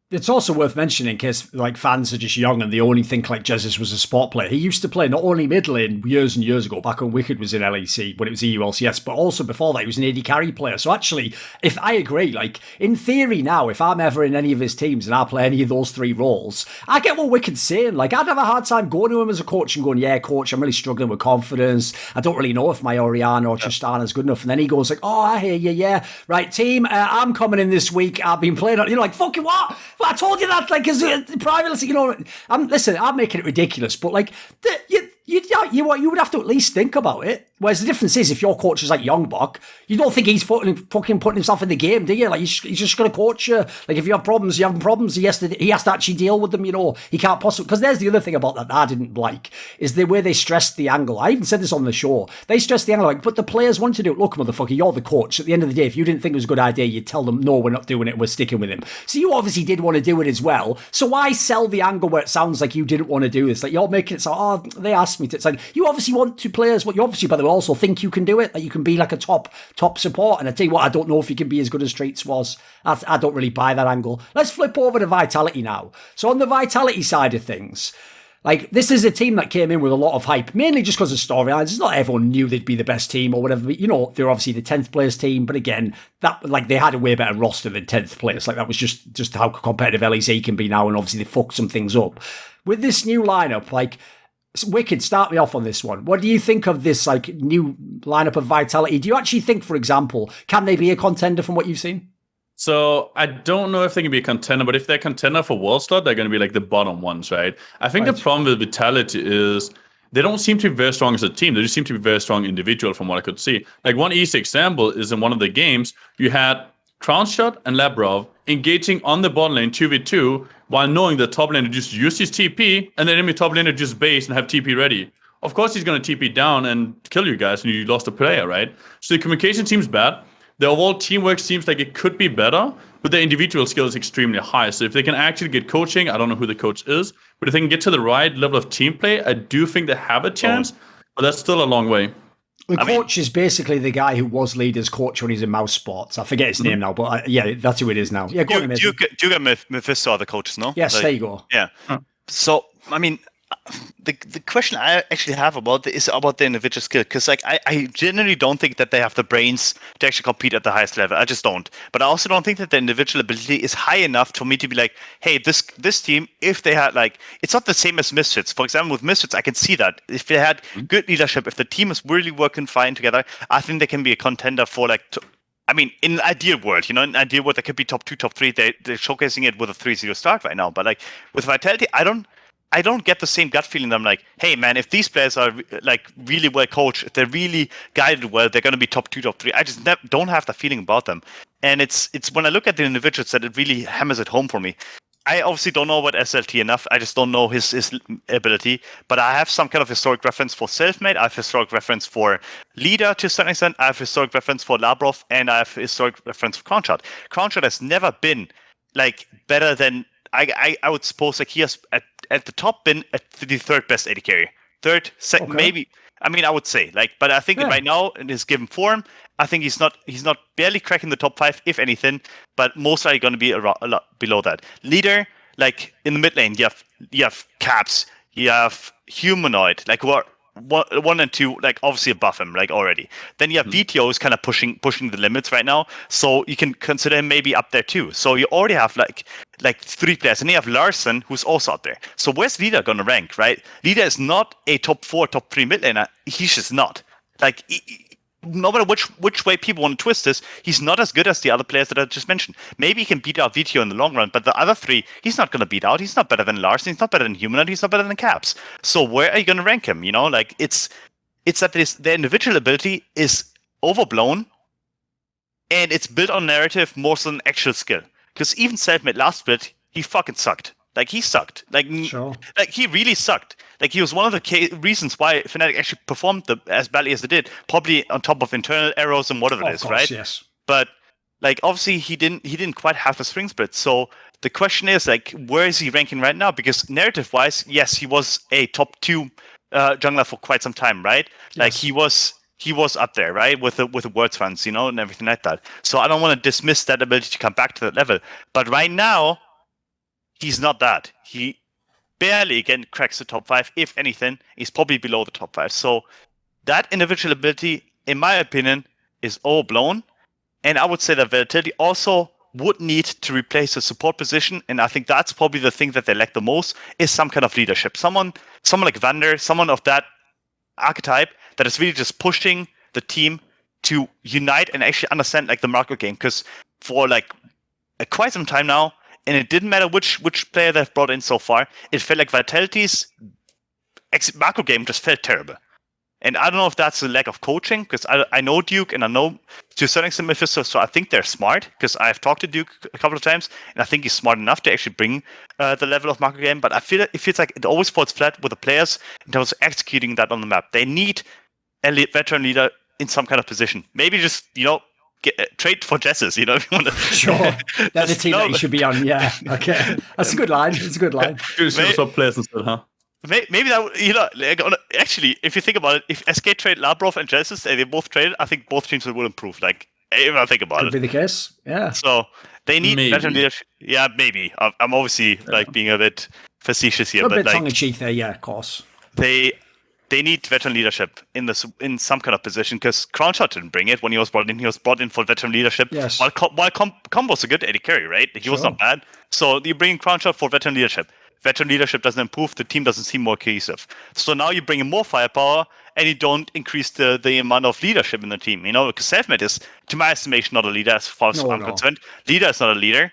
It's also worth mentioning, in case like fans are just young and they only think like Jesus was a sport player. He used to play not only mid lane years and years ago, back when Wickd was in LEC, when it was EU LCS, but also before that he was an AD carry player. So actually, if I agree, like in theory now, if I'm ever in any of his teams and I play any of those three roles, I get what Wickd's saying. Like, I'd have a hard time going to him as a coach and going, yeah, coach, I'm really struggling with confidence. I don't really know if my Orianna or Tristana is good enough. And then he goes like, oh, I hear you, yeah. Right, team, I'm coming in this week. I've been playing on, you're like, fucking what? I told you that, like, as privately, you know. Listen, I'm making it ridiculous, but like, you would have to at least think about it. Whereas the difference is, if your coach is like Youngbuck, you don't think he's fucking putting himself in the game, do you? Like, he's just going to coach you. Like, if you have problems, you have problems. He has to actually deal with them, you know. He can't possibly, because there's the other thing about that I didn't like, is the way they stressed the angle. I even said this on the show. They stressed the angle, like, but the players wanted to do it. Look, motherfucker, you're the coach. At the end of the day, if you didn't think it was a good idea, you'd tell them, no, we're not doing it, we're sticking with him. So you obviously did want to do it as well. So why sell the angle where it sounds like you didn't want to do this? Like, you're making it sound, oh, they asked me to. It's like, you obviously want to players, but you obviously, by the way, also think you can do it, that you can be like a top support. And I tell you what, I don't know if you can be as good as Streets was. I don't really buy that angle. Let's flip over to Vitality now. So on the Vitality side of things, like, this is a team that came in with a lot of hype, mainly just because of storylines. It's not everyone knew they'd be the best team or whatever. But, you know, they're obviously the 10th place team. But again, that, like, they had a way better roster than 10th place. Like, that was just how competitive LEC can be now. And obviously they fucked some things up. With this new lineup, like, Wickd, start me off on this one. What do you think of this, like, new lineup of Vitality? Do you actually think, for example, can they be a contender from what you've seen? So I don't know if they can be a contender, but if they're a contender for World Slot, they're going to be like the bottom ones, right? I think the problem with Vitality is they don't seem to be very strong as a team. They just seem to be very strong individual from what I could see. Like, one easy example is in one of the games, you had Crownshot and Labrov engaging on the bottom lane 2v2 while knowing the top laner just use his TP and then enemy top laner just base and have TP ready. Of course he's going to TP down and kill you guys and you lost a player, right? So the communication seems bad. The overall teamwork seems like it could be better, but the individual skill is extremely high. So if they can actually get coaching, I don't know who the coach is, but if they can get to the right level of team play, I do think they have a chance, but that's still a long way. The coach is basically the guy who was Leader's coach when he's in Mouse Sports. I forget his name now, but yeah, that's who it is now. Yeah, go on, Duke and Mephisto are the coaches, no? Yes, like, there you go. Yeah. So, I mean, the question I actually have about is about the individual skill, because like I generally don't think that they have the brains to actually compete at the highest level. I just don't. But I also don't think that the individual ability is high enough for me to be like, hey, this team, if they had like, it's not the same as Misfits. For example, with Misfits, I can see that if they had good leadership, if the team is really working fine together, I think they can be a contender for like. I mean, in an ideal world, in an ideal world, they could be top 2, top 3. They're showcasing it with a 3-0 start right now. But like with Vitality, I don't I don't get the same gut feeling. I'm like, hey man, if these players are like really well coached, if they're really guided well, they're going to be top 2, top 3. I just don't have that feeling about them. And it's when I look at the individuals that it really hammers it home for me. I obviously don't know about SLT enough. I just don't know his ability. But I have some kind of historic reference for Selfmade. I have historic reference for Leader to a certain extent. I have historic reference for Labrov, and I have historic reference for Crownshot. Crownshot has never been like better than I would suppose like he has at the top been at the third best AD carry. Third, second, maybe. I mean, I would say like, but I think right now in his given form, I think he's not barely cracking the top 5, if anything, but most likely going to be a lot below that. Leader, like in the mid lane, you have Caps, you have Humanoid, like who are 1 and 2, like obviously above him, like already. Then you have VTO is kind of pushing the limits right now, so you can consider him maybe up there too. So you already have like 3 players, and you have Larson who's also up there. So where's Leader gonna rank, right? Leader is not a top 4, top 3 mid laner. He's just not. Like no matter which way people want to twist this, he's not as good as the other players that I just mentioned. Maybe he can beat out VTO in the long run, but the other 3, he's not going to beat out. He's not better than Larson. He's not better than Humanoid. He's not better than Caps. So where are you going to rank him? You know, like it's that their individual ability is overblown, and it's built on narrative more so than actual skill. Because even Selfmade last split, he fucking sucked. Like he sucked. Like he really sucked. Like he was one of the reasons why Fnatic actually performed as badly as they did, probably on top of internal errors and whatever it is, right? Yes. But like obviously he didn't quite have the spring split. So the question is like, where is he ranking right now? Because narrative wise, yes, he was a top 2 jungler for quite some time, right? Yes. Like he was up there, right, with the words runs, you know, and everything like that. So I don't want to dismiss that ability to come back to that level. But right now, he's not that. He barely again cracks the top 5. If anything, he's probably below the top 5. So that individual ability, in my opinion, is overblown. And I would say that Volatility also would need to replace the support position. And I think that's probably the thing that they lack the most, is some kind of leadership. Someone like Vander, someone of that archetype that is really just pushing the team to unite and actually understand like the macro game. Because for like quite some time now, and it didn't matter which player they've brought in so far, it felt like Vitality's macro game just felt terrible. And I don't know if that's a lack of coaching, because I know Duke and I know to a certain extent Mephisto, so I think they're smart, because I've talked to Duke a couple of times, and I think he's smart enough to actually bring the level of macro game, but I feel it feels like it always falls flat with the players in terms of executing that on the map. They need a veteran leader in some kind of position. Maybe just, you know, trade for Jesses, you know, if you want to. Sure. That's the team that you should be on, yeah. Okay. That's a good line. It's a good line. Some players instead, huh? Maybe that, you know, actually, if you think about it, if SK trade Labrov and Jesses and they both traded, I think both teams will improve. Like, if I think about it. Could be the case, yeah. So they need veteran leadership. Yeah, maybe. I'm obviously like being a bit facetious here, a but bit like tongue-in-cheek there, yeah, of course. They need veteran leadership in some kind of position, because Crownshot didn't bring it when he was brought in. He was brought in for veteran leadership. Yes. While Combo's a good AD carry, right? He was not bad. So you bring in Crownshot for veteran leadership. Veteran leadership doesn't improve. The team doesn't seem more cohesive. So now you bring in more firepower, and you don't increase the amount of leadership in the team. You know, because Selfmade is, to my estimation, not a leader as far as I'm concerned. Leader is not a leader,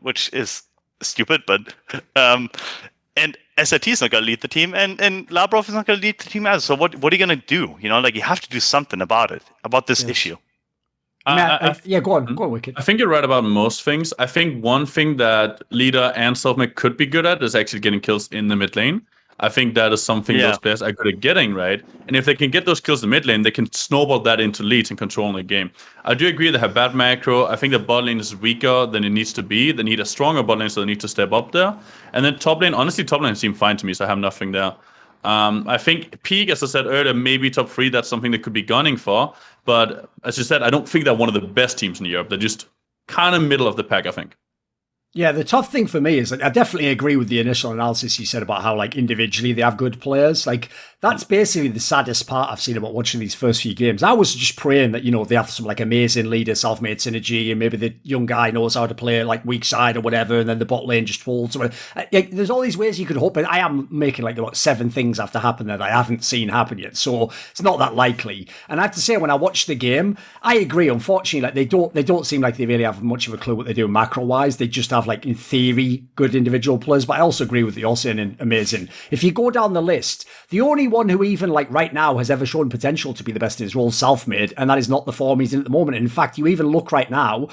which is stupid, but and SRT is not going to lead the team, and Labrov is not going to lead the team either. So what are you going to do? You know, like you have to do something about this issue. Yeah, go on, Wickd. I think you're right about most things. I think one thing that Leader and Selfmade could be good at is actually getting kills in the mid lane. I think that is something those players are good at getting, right? And if they can get those kills in the mid lane, they can snowball that into leads and controlling the game. I do agree they have bad macro. I think the bot lane is weaker than it needs to be. They need a stronger bot lane, so they need to step up there. And then top lane, honestly, top lane seemed fine to me, so I have nothing there. I think peak, as I said earlier, maybe top 3, that's something they could be gunning for. But as you said, I don't think they're one of the best teams in Europe. They're just kind of middle of the pack, I think. Yeah, the tough thing for me is that I definitely agree with the initial analysis you said about how, like, individually they have good players. Like, that's basically the saddest part I've seen about watching these first few games. I was just praying that, you know, they have some, like, amazing leader, self-made synergy, and maybe the young guy knows how to play, like, weak side or whatever, and then the bot lane just folds. There's all these ways you could hope, and I am making, like, 7 things have to happen that I haven't seen happen yet, so it's not that likely. And I have to say, when I watched the game, I agree, unfortunately, like, they don't seem like they really have much of a clue what they're doing macro-wise. They just have have, like, in theory, good individual players, but I also agree with what you're saying and amazing. If you go down the list, the only one who even, like, right now has ever shown potential to be the best in his role is self-made, and that is not the form he's in at the moment. And in fact, you even look right now,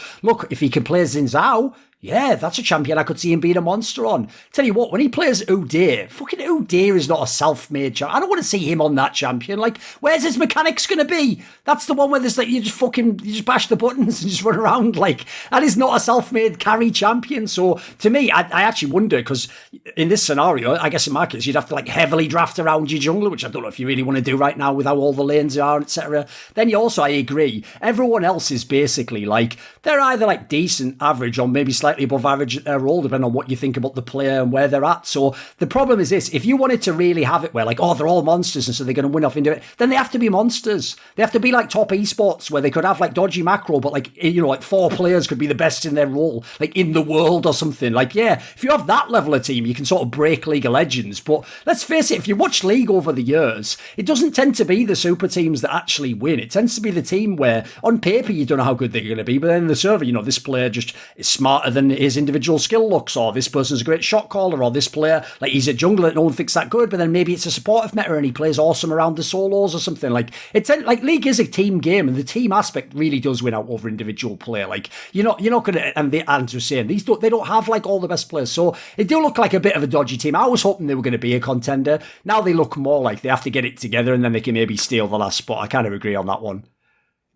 if he can play Zinzao, yeah, that's a champion I could see him being a monster on. Tell you what, when he plays Udyr, fucking Udyr is not a self-made champion. I don't want to see him on that champion. Like, where's his mechanics going to be? That's the one where there's like, you just bash the buttons and just run around. Like, that is not a self-made carry champion. So to me, I actually wonder, because in this scenario, I guess in my case, you'd have to like heavily draft around your jungler, which I don't know if you really want to do right now with how all the lanes are, etc. Then you also, I agree, everyone else is basically like, they're either like decent, average, or maybe slightly above average at their role, depending on what you think about the player and where they're at. So the problem is this: if you wanted to really have it where like, oh, they're all monsters and so they're going to win off into it, then they have to be monsters. They have to be like top esports where they could have like dodgy macro, but like, you know, like 4 players could be the best in their role, like in the world or something. Like, yeah, if you have that level of team, you can sort of break League of Legends. But let's face it, if you watch League over the years, it doesn't tend to be the super teams that actually win. It tends to be the team where on paper you don't know how good they're going to be, but then in the server, you know, this player just is smarter than his individual skill looks, or this person's a great shot caller, or this player, like, he's a jungler that no one thinks that good, but then maybe it's a supportive meta and he plays awesome around the solos or something. Like, it's like League is a team game, and the team aspect really does win out over individual player. Like, you're not going to, and Andrew's saying they don't have like all the best players, so they do look like a bit of a dodgy team. I was hoping they were going to be a contender. Now they look more like they have to get it together and then they can maybe steal the last spot. I kind of agree on that one.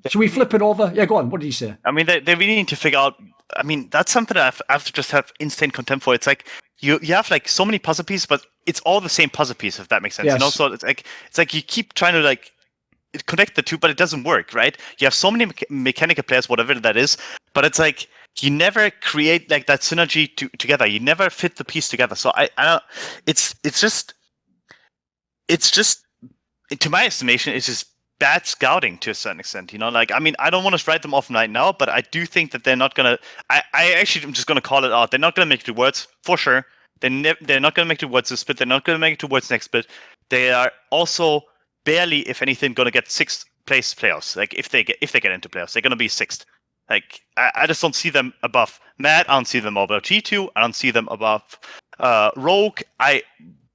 Should we flip it over? Yeah, go on. What did you say? I mean, they really need to figure out. I mean, that's something that I've to just have insane contempt for. It's like you have like so many puzzle pieces, but it's all the same puzzle piece, if that makes sense. Yes. And also, it's like you keep trying to like connect the two, but it doesn't work, right? You have so many mechanical players, whatever that is, but it's like you never create like that synergy together. You never fit the piece together. So I don't. It's just to my estimation, it's just bad scouting to a certain extent, you know. Like, I mean, I don't want to write them off right now, but I do think that they're not gonna. I actually am just gonna call it out. They're not gonna make it to Worlds for sure. They're not gonna make it to Worlds this split. They're not gonna make it to Worlds next split. They are also barely, if anything, gonna get 6th place playoffs. Like, if they get into playoffs, they're gonna be 6th. Like, I just don't see them above Mad. I don't see them above G2. I don't see them above Rogue. I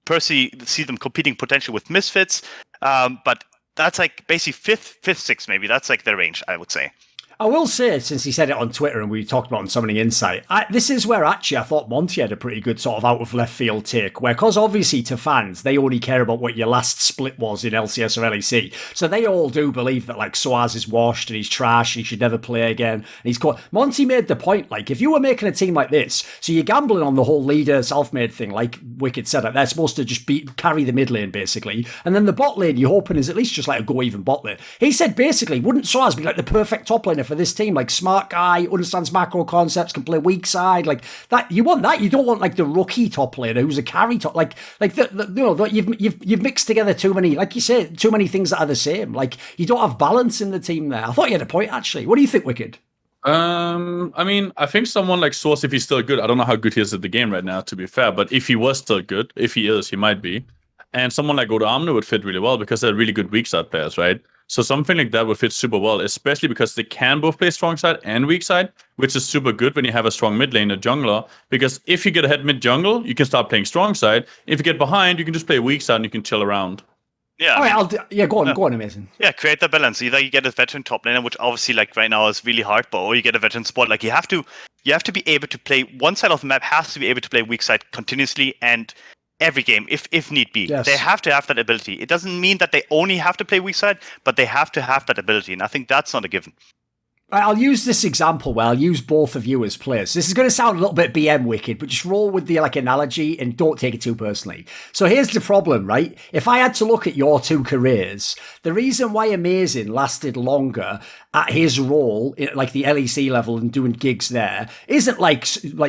personally see them competing potentially with Misfits, but that's like basically 5th, 6th maybe. That's like their range, I would say. I will say, since he said it on Twitter and we talked about it on Summoning Insight, this is where actually I thought Monty had a pretty good sort of out of left field take, where, because obviously to fans, they only care about what your last split was in LCS or LEC. So they all do believe that like Soaz is washed and he's trash, he should never play again. And he's caught. Monty made the point, like, if you were making a team like this, so you're gambling on the whole leader self-made thing, like Wickd said, like, they're supposed to just carry the mid lane basically. And then the bot lane, you're hoping is at least just like a go even bot lane. He said basically, wouldn't Soaz be like the perfect top laner for this team? Like, smart guy, understands macro concepts, can play weak side, like that. You want that. You don't want like the rookie top laner who's a carry top. Like you've mixed together too many, like you say, too many things that are the same. Like, you don't have balance in the team there. I thought you had a point actually. What do you think, Wickd? I mean, I think someone like Source, if he's still good, I don't know how good he is at the game right now, to be fair, but if he was still good, if he is, he might be. And someone like Armut would fit really well because they're really good weak side players, right? So something like that would fit super well, especially because they can both play strong side and weak side, which is super good when you have a strong mid lane, a jungler. Because if you get ahead mid jungle, you can start playing strong side. If you get behind, you can just play weak side and you can chill around. Yeah. All right, go on, amazing. Yeah, create the balance. Either you get a veteran top laner, which obviously like right now is really hard, but or you get a veteran support. Like, you have to be able to play one side of the map, has to be able to play weak side continuously and every game, if need be. Yes. They have to have that ability. It doesn't mean that they only have to play weak side, but they have to have that ability, and I think that's not a given. I'll use this example where I'll use both of you as players. This is going to sound a little bit BM Wicked, but just roll with the like analogy and don't take it too personally. So here's the problem, right? If I had to look at your two careers, the reason why Amazing lasted longer at his role, like the LEC level and doing gigs there, isn't like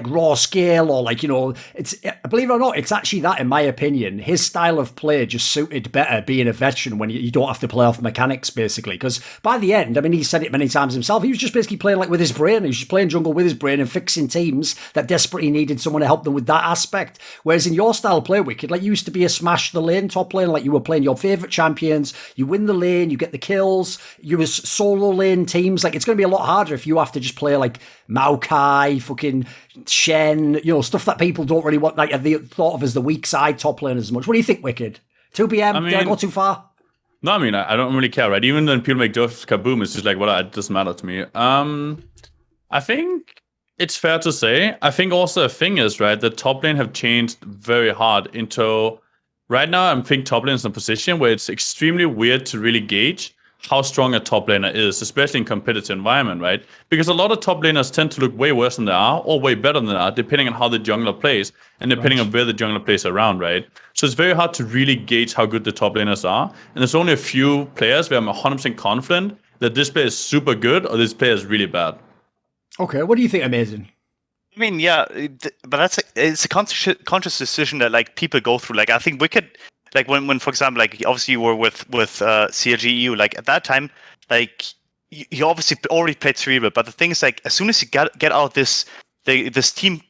raw scale or like, you know, it's, believe it or not, it's actually that, in my opinion, his style of play just suited better being a veteran when you don't have to play off mechanics, basically. Because by the end, I mean, he said it many times himself, he was just basically playing like with his brain. He was just playing jungle with his brain and fixing teams that desperately needed someone to help them with that aspect. Whereas in your style of play, Wickd, like you used to be a smash the lane top lane, like you were playing your favourite champions, you win the lane, you get the kills, you was solo lane teams. Like it's going to be a lot harder if you have to just play like Maokai, fucking Shen, stuff that people don't really want, like they thought of as the weak side top lane as much. What do you think, Wickd? 2 PM, did I go too far? No, I mean, I don't really care, right? Even when people make jokes, kaboom, it's just like, well, it doesn't matter to me. I think it's fair to say. I think also a thing is, right, that top lane have changed very hard into... Right now, I think top lane is in a position where it's extremely weird to really gauge how strong a top laner is, especially in competitive environment, right? Because a lot of top laners tend to look way worse than they are, or way better than they are, depending on how the jungler plays, and depending on where the jungler plays around, right? So it's very hard to really gauge how good the top laners are, and there's only a few players where I'm 100% confident that this player is super good, or this player is really bad. Okay, what do you think, Amazing? I mean, yeah, but it's a conscious decision that like people go through. Like I think Wickd, like when for example, like obviously you were with CLG EU, like at that time, like you obviously already played cerebral. But the thing is, like as soon as you get out this team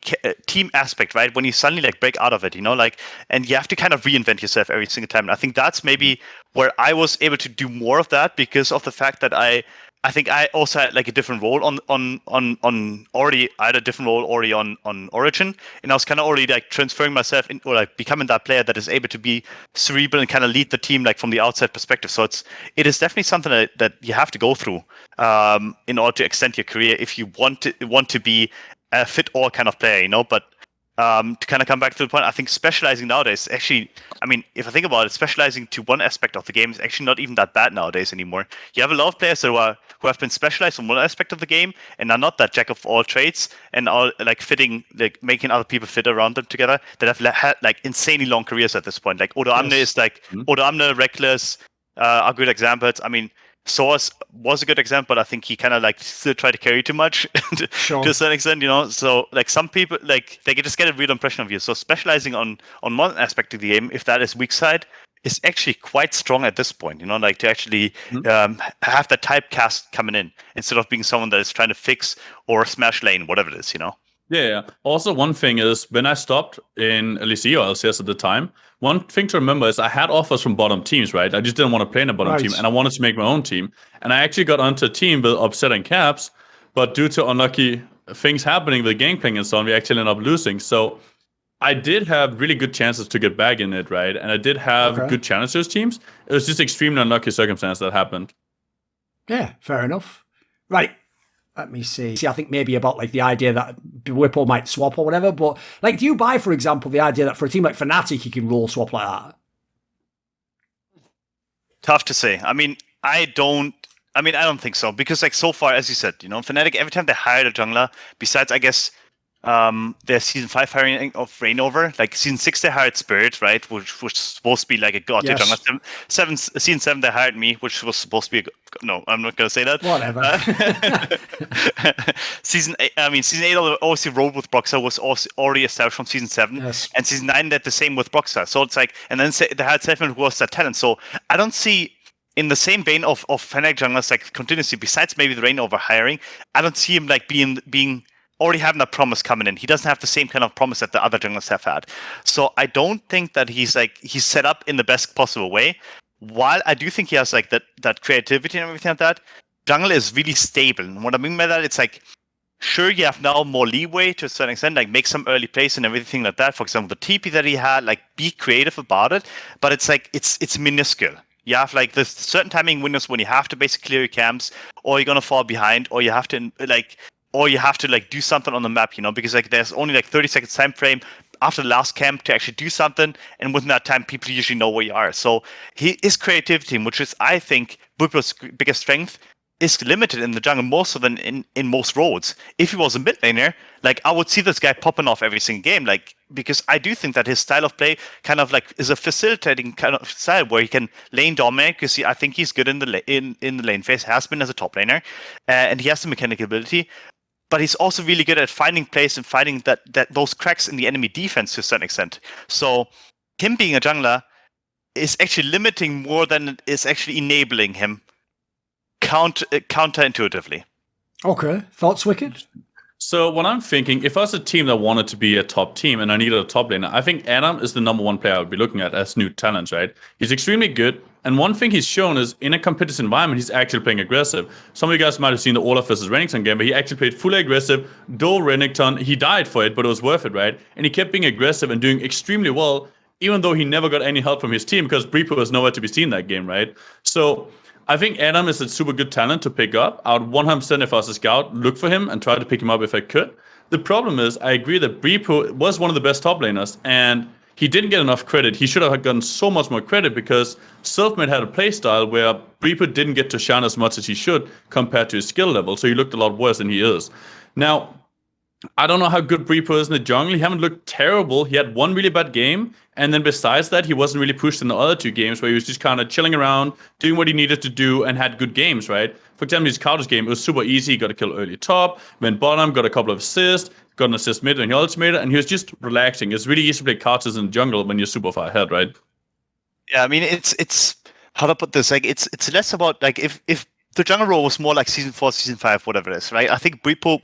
aspect, right? When you suddenly like break out of it, like, and you have to kind of reinvent yourself every single time. And I think that's maybe where I was able to do more of that because of the fact that I think I also had like a different role on already. I had a different role already on Origin, and I was kind of already like transferring myself in, or like becoming that player that is able to be cerebral and kind of lead the team like from the outside perspective. So it is definitely something that you have to go through in order to extend your career if you want to be a fit all kind of player, But to kind of come back to the point, I think specializing nowadays, actually, I mean, if I think about it, specializing to one aspect of the game is actually not even that bad nowadays anymore. You have a lot of players who have been specialized on one aspect of the game and are not that jack of all trades and are like fitting, like making other people fit around them together that have had like insanely long careers at this point. Like Odo Amne is like Odo Amne, Reckless are good examples. I mean, Source was a good example, but I think he kind of like still tried to carry too much to a certain extent, So like some people like they just get a real impression of you. So specializing on one aspect of the game, if that is weak side, is actually quite strong at this point. Like to actually have that typecast coming in instead of being someone that is trying to fix or smash lane, whatever it is, Yeah. Also, one thing is when I stopped in LEC or LCS at the time, one thing to remember is I had offers from bottom teams, right? I just didn't want to play in a bottom team, and I wanted to make my own team. And I actually got onto a team with Upset and Caps, but due to unlucky things happening with Gangplank and so on, we actually ended up losing. So I did have really good chances to get back in it, right? And I did have good challengers teams. It was just extremely unlucky circumstance that happened. Yeah, fair enough. Right. Let me see. I think maybe about like the idea that Whipple might swap or whatever, but like, do you buy, for example, the idea that for a team like Fnatic, you can roll swap like that? Tough to say. I mean, I don't think so because like so far, as you said, Fnatic, every time they hired a jungler, besides I guess their season 5 hiring of Reignover, like season 6 they hired Spirit, right, which was supposed to be like a god jungler. Season 7 they hired me, which was supposed to be no, I'm not gonna say that. Whatever. Season 8 obviously rolled with Broxah was also already established from season 7, and season 9 did the same with Broxah. So it's like, and then they had Seven who was that talent. So I don't see. In the same vein of Fnatic junglers, like continuously, besides maybe the Reignover hiring, I don't see him like being already having that promise coming in. He doesn't have the same kind of promise that the other junglers have had. So I don't think that he's set up in the best possible way. While I do think he has like that creativity and everything like that, jungle is really stable. And what I mean by that, it's like, sure, you have now more leeway to a certain extent, like make some early plays and everything like that. For example, the TP that he had, like be creative about it, but it's like, it's minuscule. You have like this certain timing windows when you have to basically clear your camps, or you're gonna fall behind, or you have to do something on the map, because like there's only like 30 seconds time frame after the last camp to actually do something, and within that time, people usually know where you are. So his creativity, which is I think Bublo's biggest strength, is limited in the jungle more so than in most roles. If he was a mid laner, like I would see this guy popping off every single game, like because I do think that his style of play kind of like is a facilitating kind of style where he can lane dominate. Because I think he's good in the lane phase, has been as a top laner, and he has the mechanical ability. But he's also really good at finding plays and finding that those cracks in the enemy defense to a certain extent. So him being a jungler is actually limiting more than it is actually enabling him counterintuitively. Okay, thoughts, Wickd? So what I'm thinking, if I was a team that wanted to be a top team and I needed a top laner, I think Adam is the number one player I would be looking at as new talent, right? He's extremely good. And one thing he's shown is in a competitive environment, he's actually playing aggressive. Some of you guys might have seen the Olaf versus Renekton game, but he actually played fully aggressive. Though Renekton, he died for it, but it was worth it, right? And he kept being aggressive and doing extremely well, even though he never got any help from his team because Breepo was nowhere to be seen that game, right? So I think Adam is a super good talent to pick up. I would 100%, if I was a scout, look for him and try to pick him up if I could. The problem is, I agree that Breepo was one of the best top laners, and he didn't get enough credit. He should have gotten so much more credit because Selfmade had a playstyle where Breepo didn't get to shine as much as he should compared to his skill level, so he looked a lot worse than he is. Now, I don't know how good Breepo is in the jungle. He haven't looked terrible. He had one really bad game. And then besides that, he wasn't really pushed in the other two games where he was just kind of chilling around, doing what he needed to do, and had good games, right? For example, his Carter's game, it was super easy. He got a kill early top, went bottom, got a couple of assists, got an assist mid when he ultimated, and he was just relaxing. It's really easy to play Carters in the jungle when you're super far ahead, right? Yeah, I mean, it's how to put this. Like, it's less about like if the jungle role was more like season 4, season 5, whatever it is, right? I think Breepo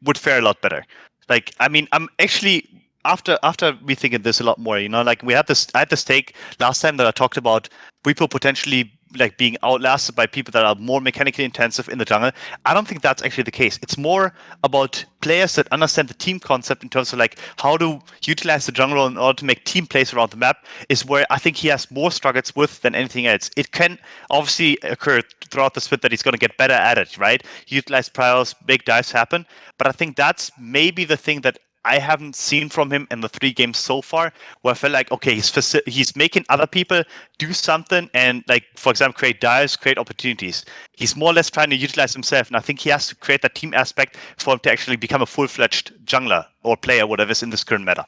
would fare a lot better. Like, I mean, I'm actually after rethinking this a lot more, you know, like I had this take last time that I talked about Breepo potentially like being outlasted by people that are more mechanically intensive in the jungle. I don't think that's actually the case. It's more about players that understand the team concept in terms of like how to utilize the jungle in order to make team plays around the map is where I think he has more struggles with than anything else. It can obviously occur throughout the split that he's going to get better at it, right? Utilize priors, make dives happen. But I think that's maybe the thing that I haven't seen from him in the 3 games so far, where I felt like, okay, he's making other people do something and, like, for example, create dives, create opportunities. He's more or less trying to utilize himself, and I think he has to create that team aspect for him to actually become a full-fledged jungler or player, whatever is in this current meta.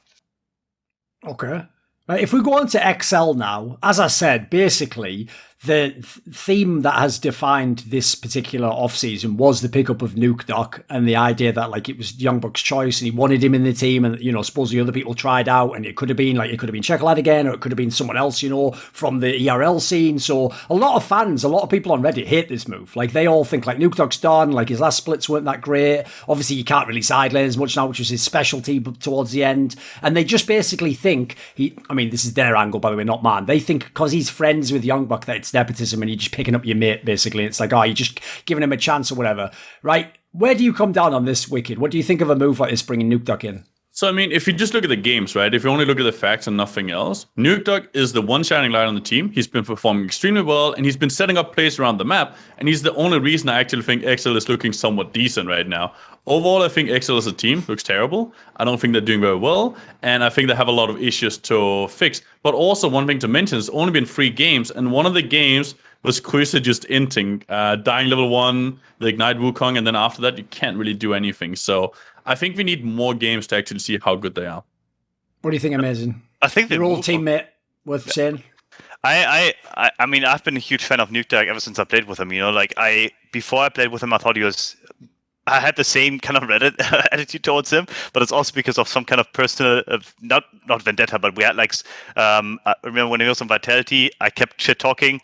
Okay. Right, if we go on to XL now, as I said, basically, the theme that has defined this particular offseason was the pickup of Nukeduck and the idea that like it was Youngbuck's choice and he wanted him in the team and, you know, supposedly other people tried out and it could have been Shekelad again or it could have been someone else, you know, from the ERL scene. So a lot of fans, a lot of people on Reddit hate this move. Like they all think like Nukeduck's done, like his last splits weren't that great. Obviously, you can't really side lane as much now, which was his specialty towards the end. And they just basically think this is their angle, by the way, not mine. They think because he's friends with Youngbuck that it's nepotism and you're just picking up your mate, basically. It's like, you're just giving him a chance or whatever, right? Where do you come down on this, Wickd? What do you think of a move like this, bringing Nukeduck in? So, I mean, if you just look at the games, right? If you only look at the facts and nothing else, Nukeduck is the one shining light on the team. He's been performing extremely well, and he's been setting up plays around the map, and he's the only reason I actually think XL is looking somewhat decent right now. Overall, I think XL as a team looks terrible. I don't think they're doing very well, and I think they have a lot of issues to fix. But also, one thing to mention, it's only been 3 games, and one of the games was Kris just inting, dying level 1, the Ignite Wukong, and then after that, you can't really do anything. So I think we need more games to actually see how good they are. What do you think, Amazing? I think your old teammate worth saying. I mean, I've been a huge fan of Nukeduck ever since I played with him. You know, like before I played with him, I thought I had the same kind of Reddit attitude towards him, but it's also because of some kind of personal, not vendetta, but we had like, I remember when he was on Vitality, I kept shit talking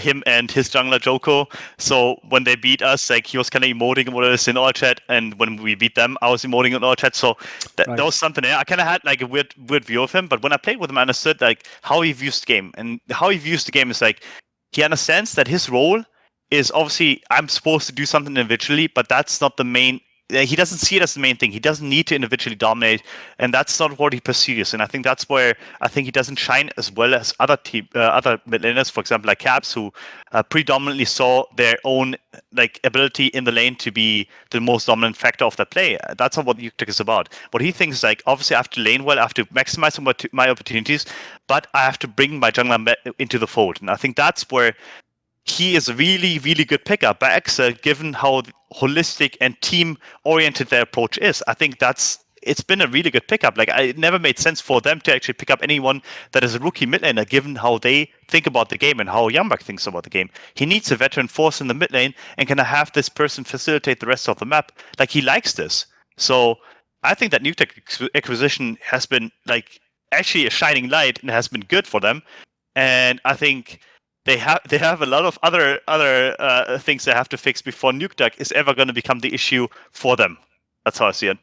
him and his jungler Joko. So when they beat us, like he was kind of emoting what it is in our chat, and when we beat them, I was emoting in our chat. So that was something there. I kind of had like a weird view of him, but when I played with him, I understood like how he views the game, and how he views the game is like he understands that his role is obviously I'm supposed to do something individually, but that's not the main. He doesn't see it as the main thing. He doesn't need to individually dominate, and that's not what he pursues. And I think that's where I think he doesn't shine as well as other mid laners, for example, like Caps, who predominantly saw their own like ability in the lane to be the most dominant factor of that play. That's not what Nukeduck is about. What he thinks is like, obviously I have to lane well, I have to maximize my opportunities, but I have to bring my jungler into the fold. And I think that's where he is a really, really good pickup by XL, given how holistic and team-oriented their approach is. I think it's been a really good pickup. Like, it never made sense for them to actually pick up anyone that is a rookie mid laner, given how they think about the game and how Youngbuck thinks about the game. He needs a veteran force in the mid lane, and can have this person facilitate the rest of the map. Like, he likes this. So I think that Nukeduck acquisition has been like actually a shining light and has been good for them. And I think they have a lot of other things they have to fix before Nukeduck is ever going to become the issue for them. That's how I see it.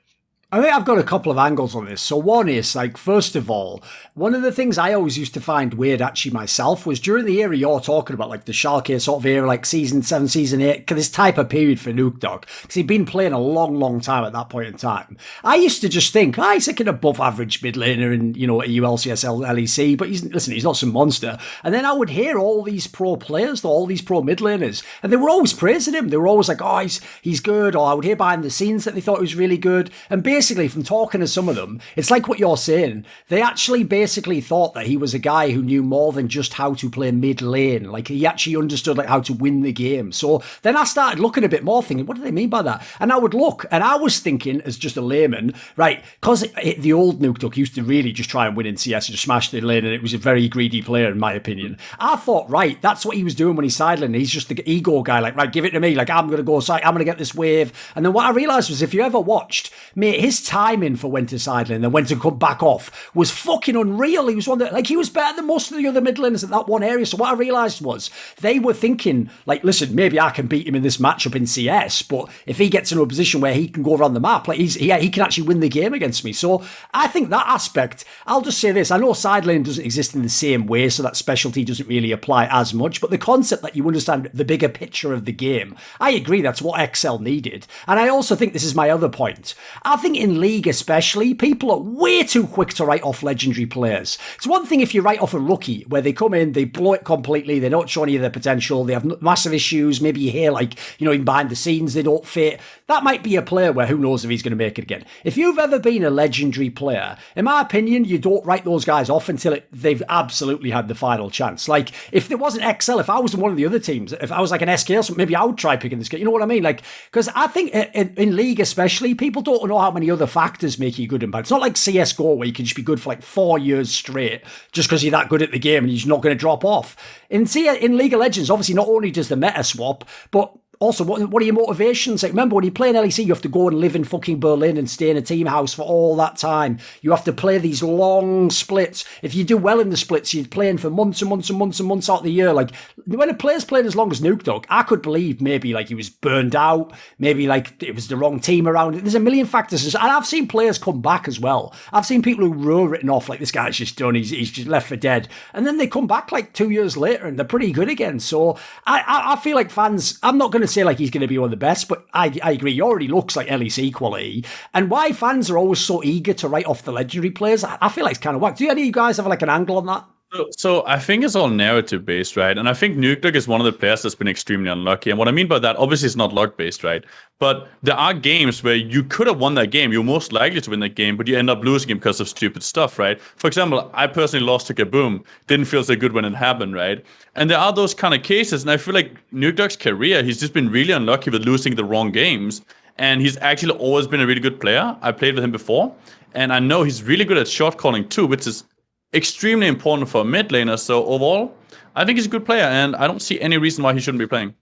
I think I've got a couple of angles on this. So one is, like, first of all, one of the things I always used to find weird actually myself was during the era you're talking about, like the Schalke sort of era, like season 7, season 8, this type of period for Nukeduck, because he'd been playing a long time at that point in time. I used to just think, he's like an above average mid laner in, you know, EU, LCS, LEC, but he's not some monster. And then I would hear all these pro players, all these pro mid laners, and they were always praising him. They were always like, he's good, or I would hear behind the scenes that they thought he was really good. And basically, from talking to some of them, it's like what you're saying. They actually basically thought that he was a guy who knew more than just how to play mid lane. Like, he actually understood like how to win the game. So then I started looking a bit more, thinking, what do they mean by that? And I would look, and I was thinking, as just a layman, right, because the old Nukeduck used to really just try and win in CS and just smash the lane, and it was a very greedy player, in my opinion. I thought, right, that's what he was doing when he's sidelined. He's just the ego guy, like, right, give it to me. Like, I'm going to go side, I'm going to get this wave. And then what I realised was, if you ever watched, mate, his timing for when to sideline and then when to come back off was fucking unreal. He was one that, like, he was better than most of the other mid laners at that one area. So what I realised was they were thinking, like, listen, maybe I can beat him in this matchup in CS, but if he gets into a position where he can go around the map, like, he can actually win the game against me. So I think that aspect, I'll just say this, I know sideline doesn't exist in the same way, so that specialty doesn't really apply as much, but the concept that you understand the bigger picture of the game, I agree that's what XL needed. And I also think this is my other point. I think in League especially, people are way too quick to write off legendary players. It's one thing if you write off a rookie, where they come in, they blow it completely, they don't show any of their potential, they have massive issues, maybe you hear, like, you know, even behind the scenes, they don't fit. That might be a player where who knows if he's going to make it again. If you've ever been a legendary player, in my opinion, you don't write those guys off until they've absolutely had the final chance. Like, if there wasn't XL, if I was in one of the other teams, if I was like an SK or something, maybe I would try picking this guy. You know what I mean? Like, because I think in League especially, people don't know how many other factors make you good and bad. It's not like CSGO where you can just be good for like 4 years straight just because you're that good at the game and you're just not going to drop off. In League of Legends, obviously, not only does the meta swap, but also, what are your motivations? Like, remember, when you play in LEC, you have to go and live in fucking Berlin and stay in a team house for all that time. You have to play these long splits. If you do well in the splits, you're playing for months and months and months and months out of the year. Like, when a player's playing as long as Nukeduck, I could believe maybe, like, he was burned out. Maybe, like, it was the wrong team around it. There's a million factors. And I've seen players come back as well. I've seen people who were written off, like, this guy's just done. He's just left for dead. And then they come back, like, 2 years later, and they're pretty good again. So I feel like fans, I'm not going to say, like, he's going to be one of the best, but I agree, he already looks like LEC quality. And why fans are always so eager to write off the legendary players, I feel like it's kind of whack. Do any of you guys have like an angle on that? So I think it's all narrative based, right? And I think Nukeduck is one of the players that's been extremely unlucky. And what I mean by that, obviously, it's not luck based, right? But there are games where you could have won that game. You're most likely to win that game, but you end up losing it because of stupid stuff, right? For example, I personally lost to Kaboom. Didn't feel so good when it happened, right? And there are those kind of cases. And I feel like Nukeduck's career, he's just been really unlucky with losing the wrong games. And he's actually always been a really good player. I played with him before. And I know he's really good at shot calling too, which is extremely important for a mid laner. So overall, I think he's a good player, and I don't see any reason why he shouldn't be playing.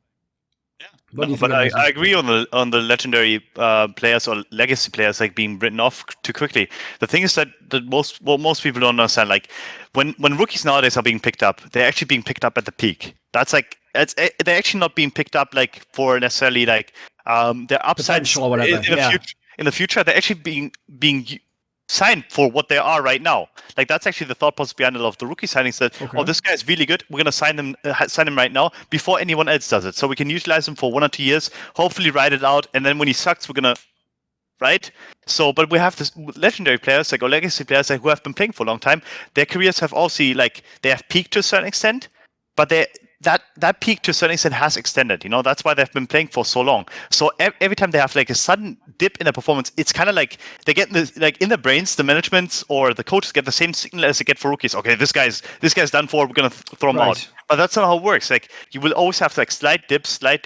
Yeah, no, but I agree on the legendary players or legacy players like being written off too quickly. The thing is that most people don't understand, like when rookies nowadays are being picked up, they're actually being picked up at the peak. That's like they're actually not being picked up like for necessarily like their upsides or whatever. In the future, they're actually being signed for what they are right now. Like, that's actually the thought process behind a lot of the rookie signings, that oh, this guy is really good, we're gonna sign him right now before anyone else does it, so we can utilize him for 1 or 2 years, hopefully ride it out, and then when he sucks, we're gonna right. So but we have this legendary players like or legacy players like who have been playing for a long time. Their careers have also like they have peaked to a certain extent, but that peak to a certain extent has extended. You know, that's why they've been playing for so long. So every time they have like a sudden dip in their performance, it's kind of like they get like in their brains, the management or the coaches get the same signal as they get for rookies. Okay, this guy's done for. We're gonna throw him out. But that's not how it works. Like, you will always have like slight dips, slight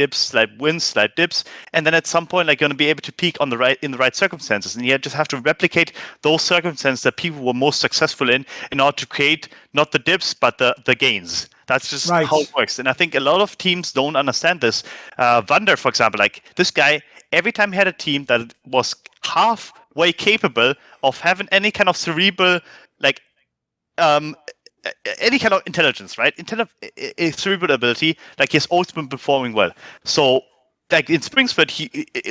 wins, slight dips, and then at some point, like, you're gonna be able to peak in the right circumstances, and you just have to replicate those circumstances that people were most successful in order to create not the dips but the gains. That's just how it works. And I think a lot of teams don't understand this. Vander, for example, like this guy, every time he had a team that was halfway capable of having any kind of cerebral, like, any kind of intelligence, right? Cerebral ability, like he's always been performing well. So, like in Spring Split,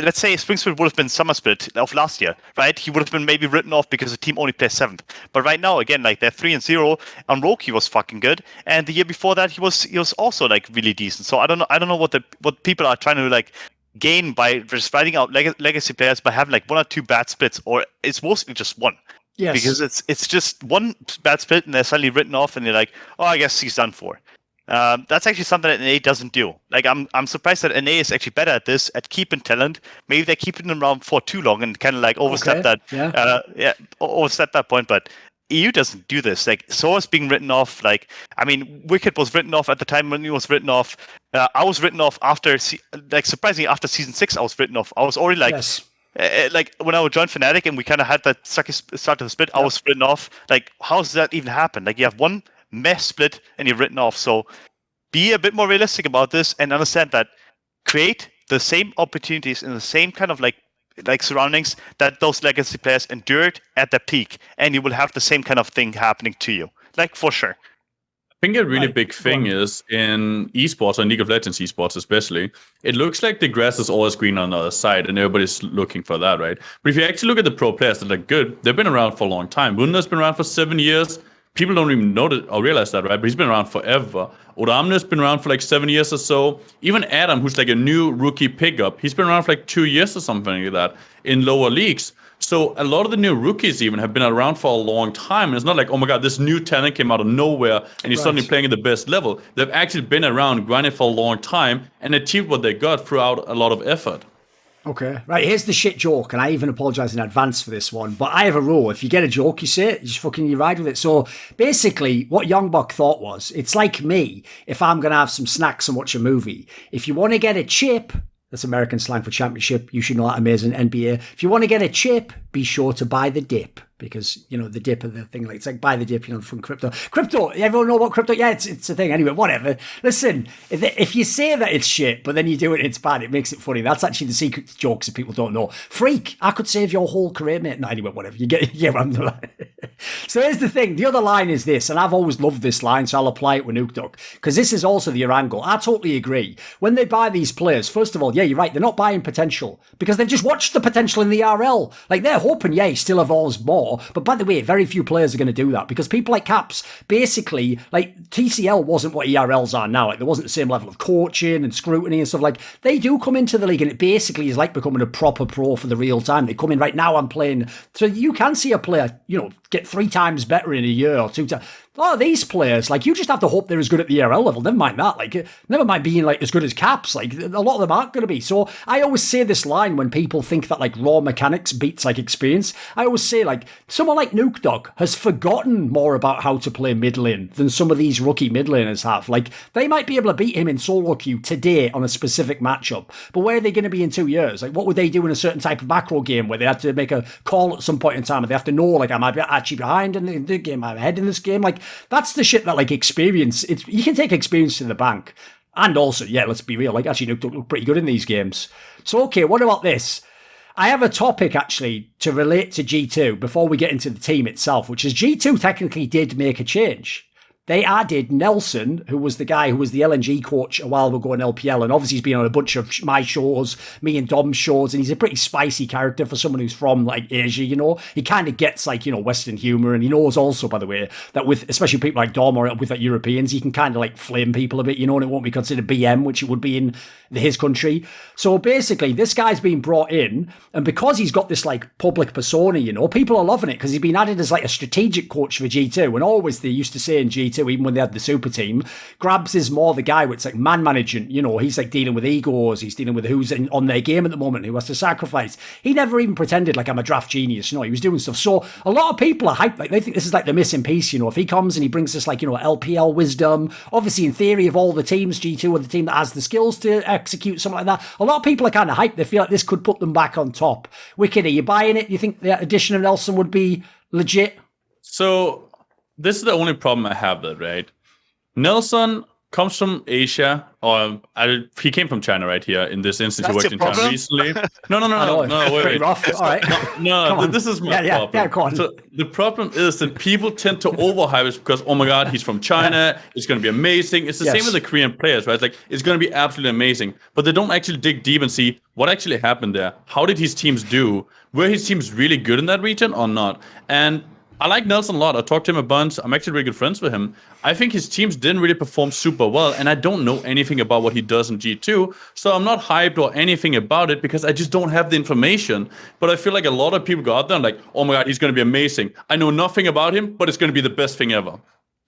let's say Spring Split would have been Summer Split of last year, right? He would have been maybe written off because the team only plays 7th. But right now, again, like they're 3-0. On Rogue, he was fucking good, and the year before that, he was also like really decent. So I don't know what people are trying to like gain by just writing out legacy players by having like 1 or 2 bad splits, or it's mostly just one. Yes. Because it's just one bad split and they're suddenly written off, and you're like, oh, I guess he's done for. That's actually something that NA doesn't do. Like I'm surprised that NA is actually better at this, at keeping talent. Maybe they're keeping them around for too long and kind of like overstep overstep that point. But EU doesn't do this. Like Sora's being written off. Like I mean, Wickd was written off at the time when he was written off. I was written off after surprisingly after season 6. I was written off. I was already like. Yes. Like when I would join Fnatic and we kind of had that sucky start of the split, I was written off. Like, how does that even happen? Like, you have one mess split and you're written off. So, be a bit more realistic about this and understand that create the same opportunities in the same kind of like surroundings that those legacy players endured at their peak, and you will have the same kind of thing happening to you. Like, for sure. I think a really big thing is in esports, or League of Legends esports especially, it looks like the grass is always green on the other side, and everybody's looking for that, right? But if you actually look at the pro players that are good, they've been around for a long time. Wunder's been around for 7 years. People don't even know that or realize that, right? But he's been around forever. Oramner's been around for like 7 years or so. Even Adam, who's like a new rookie pickup, he's been around for like 2 years or something like that in lower leagues. So a lot of the new rookies even have been around for a long time. And it's not like, oh my God, this new talent came out of nowhere and he's suddenly playing at the best level. They've actually been around, grinding for a long time, and achieved what they got throughout a lot of effort. Okay, right, here's the shit joke, and I even apologise in advance for this one, but I have a rule. If you get a joke, you say it, you ride with it. So basically, what Youngbok thought was, it's like me, if I'm going to have some snacks and watch a movie. If you want to get a chip, that's American slang for championship, you should know that, amazing NBA. If you want to get a chip, be sure to buy the dip. Because, you know, the dip of the thing, like, it's like buy the dip, you know, from crypto. Crypto, everyone know about crypto? Yeah, it's a thing. Anyway, whatever. Listen, if you say that it's shit, but then you do it and it's bad, it makes it funny. That's actually the secret to jokes that people don't know. Freak, I could save your whole career, mate. No, anyway, whatever. You get what So here's the thing. The other line is this, and I've always loved this line, so I'll apply it with Nukeduck, because this is also the angle. I totally agree. When they buy these players, first of all, yeah, you're right, they're not buying potential, because they've just watched the potential in the RL. Like, they're hoping, yeah, he still evolves more. But by the way, very few players are going to do that, because people like Caps, basically, like, TCL wasn't what ERLs are now. Like, there wasn't the same level of coaching and scrutiny and stuff. Like, they do come into the league, and it basically is like becoming a proper pro for the real time. They come in, right now I'm playing. So you can see a player, you know, get 3 times better in a year or 2 times. Oh, these players, like, you just have to hope they're as good at the ERL level. Never mind that. Like, never mind being, like, as good as Caps. Like, a lot of them aren't going to be. So I always say this line when people think that, like, raw mechanics beats, like, experience. I always say, like, someone like Nukeduck has forgotten more about how to play mid lane than some of these rookie mid laners have. Like, they might be able to beat him in solo queue today on a specific matchup. But where are they going to be in 2 years? Like, what would they do in a certain type of macro game where they had to make a call at some point in time and they have to know, like, am I actually behind in the game? Am I ahead in this game? Like, that's the shit that, like, experience, you can take experience to the bank. And also, yeah, let's be real, like, actually Nuke look pretty good in these games. So, okay, what about this? I have a topic, actually, to relate to G2 before we get into the team itself, which is G2 technically did make a change. They added Nelson, who was the guy who was the LNG coach a while ago in LPL, and obviously he's been on a bunch of my shows, me and Dom's shows, and he's a pretty spicy character for someone who's from, like, Asia, you know? He kind of gets, like, you know, Western humour, and he knows also, by the way, that with, especially people like Dom or with, like, Europeans, he can kind of, like, flame people a bit, you know, and it won't be considered BM, which it would be in his country. So basically, this guy's been brought in, and because he's got this, like, public persona, you know, people are loving it, because he's been added as, like, a strategic coach for G2, and always they used to say in G2, even when they had the super team, Grabs is more the guy with, like, man management, you know, he's, like, dealing with egos, he's dealing with who's on their game at the moment, who has to sacrifice. He never even pretended, like, I'm a draft genius, you know, he was doing stuff. So a lot of people are hyped, like, they think this is, like, the missing piece, you know, if he comes and he brings us, like, you know, LPL wisdom, obviously in theory of all the teams, G2 are the team that has the skills to execute something like that. A lot of people are kind of hyped, they feel like this could put them back on top. Wickd, are you buying it? You think the addition of Nelson would be legit? So this is the only problem I have there, right? Nelson, comes from Asia, or he came from China right here in this instance. He That's worked your in China problem? recently. No, Pretty wait. rough. All right. No, this is my problem. Yeah, go on. So the problem is that people tend to overhype it because, oh my God, he's from China. It's going to be amazing. It's the same with the Korean players, right? Like, it's going to be absolutely amazing. But they don't actually dig deep and see what actually happened there. How did his teams do? Were his teams really good in that region or not? And I like Nelson a lot. I talked to him a bunch. I'm actually really good friends with him. I think his teams didn't really perform super well, and I don't know anything about what he does in G2, so I'm not hyped or anything about it because I just don't have the information. But I feel like a lot of people go out there and like, oh my God, he's going to be amazing. I know nothing about him, but it's going to be the best thing ever.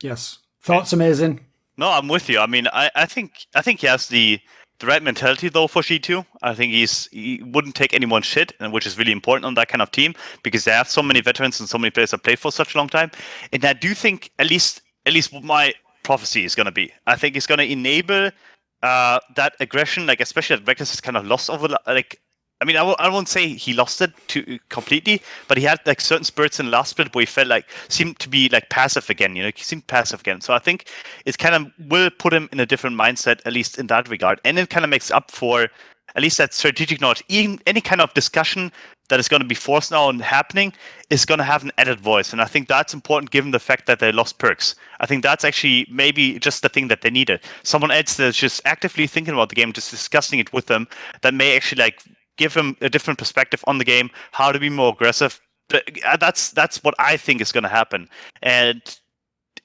Yes. Thoughts amazing? No, I'm with you. I mean, I think he has the right mentality though for G2. I think he wouldn't take anyone's shit, and which is really important on that kind of team because they have so many veterans and so many players that played for such a long time. And I do think at least what my prophecy is going to be, I think it's going to enable that aggression, like especially that Reckless has kind of lost over like. I mean, I won't say he lost it completely, but he had like certain spurts in the last split where he felt like seemed to be like passive again. You know, he seemed passive again. So I think it kind of will put him in a different mindset, at least in that regard, and it kind of makes up for at least that strategic knowledge. Even any kind of discussion that is going to be forced now and happening is going to have an added voice, and I think that's important given the fact that they lost Perks. I think that's actually maybe just the thing that they needed. Someone else that's just actively thinking about the game, just discussing it with them, that may actually like give him a different perspective on the game, how to be more aggressive. That's what I think is going to happen. And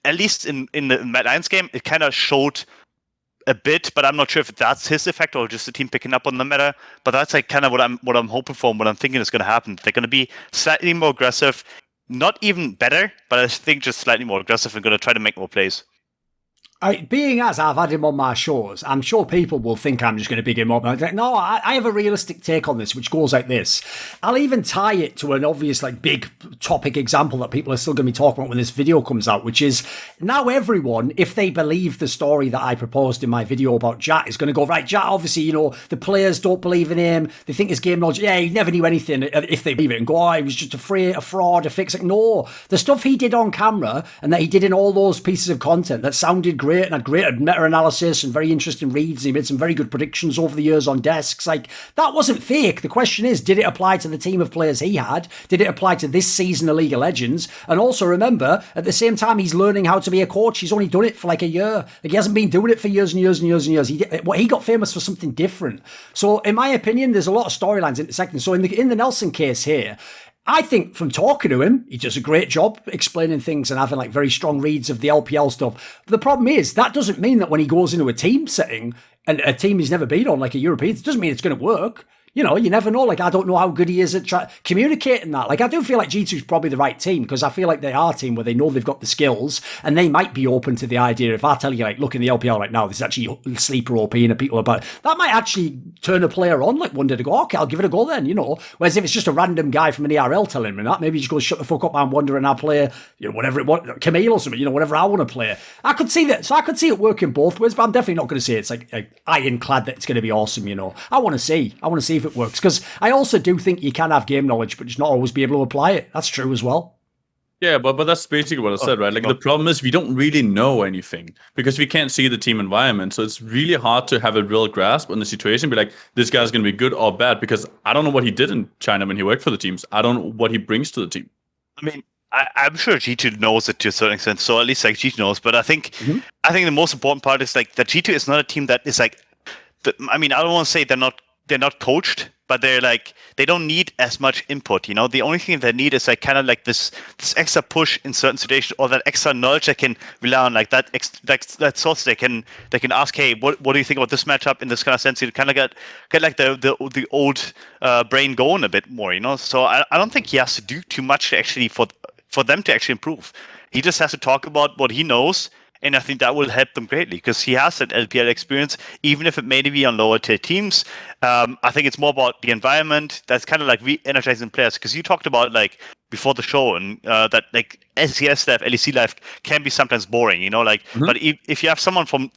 at least in the Mad Lions game, it kind of showed a bit, but I'm not sure if that's his effect or just the team picking up on the meta. But that's like kind of what I'm hoping for and what I'm thinking is going to happen. They're going to be slightly more aggressive, not even better, but I think just slightly more aggressive and going to try to make more plays. Being as I've had him on my shows, I'm sure people will think I'm just going to big him up. No, I have a realistic take on this, which goes like this. I'll even tie it to an obvious, like, big topic example that people are still going to be talking about when this video comes out, which is now everyone, if they believe the story that I proposed in my video about Jat, is going to go, right, Jat, obviously, you know, the players don't believe in him. They think his game knowledge, he never knew anything if they believe it, and go, he was just a fraud, a fix. Like, no, the stuff he did on camera and that he did in all those pieces of content that sounded great and had great meta-analysis and very interesting reads. He made some very good predictions over the years on desks. Like, that wasn't fake. The question is, did it apply to the team of players he had? Did it apply to this season of League of Legends? And also remember, at the same time, he's learning how to be a coach. He's only done it for like a year. Like, he hasn't been doing it for years and years and years and years. He got famous for something different. So in my opinion, there's a lot of storylines intersecting. So in the Nelson case here, I think from talking to him, he does a great job explaining things and having like very strong reads of the LPL stuff. But the problem is that doesn't mean that when he goes into a team setting and a team he's never been on, like a European, it doesn't mean it's going to work. You know, you never know. Like, I don't know how good he is at communicating that. Like, I do feel like G2 is probably the right team because I feel like they are a team where they know they've got the skills and they might be open to the idea. If I tell you, like, look in the LPL right now, this is actually sleeper OP and people about it, that might actually turn a player on, like, one day to go, okay, I'll give it a go then, you know. Whereas if it's just a random guy from an ERL telling me that, maybe you just go shut the fuck up and wonder and I'll play, you know, whatever it was, Camille or something, you know, whatever I want to play. I could see that. So I could see it working both ways, but I'm definitely not going to say it's like ironclad that it's going to be awesome, you know. I want to see if it works because I also do think you can have game knowledge, but just not always be able to apply it. That's true as well. Yeah, but that's basically what I said, right? Like, the problem is we don't really know anything because we can't see the team environment. So it's really hard to have a real grasp on the situation, be like, this guy's going to be good or bad, because I don't know what he did in China when he worked for the teams. I don't know what he brings to the team. I mean, I'm sure G2 knows it to a certain extent, so at least like G2 knows. But I think the most important part is like that G2 is not a team that is like, I mean, I don't want to say they're not coached, but they're like, they don't need as much input, you know. The only thing they need is like kind of like this extra push in certain situations, or that extra knowledge they can rely on, like that source they can ask, hey, what do you think about this matchup in this kind of sense? You kind of get like the old brain going a bit more, you know. So I don't think he has to do too much to actually for them to actually improve. He just has to talk about what he knows. And I think that will help them greatly because he has that LPL experience, even if it may be on lower tier teams. I think it's more about the environment that's kind of like re-energizing players, because you talked about like before the show, and that like SES life, LEC life can be sometimes boring, you know, like. But if you have someone from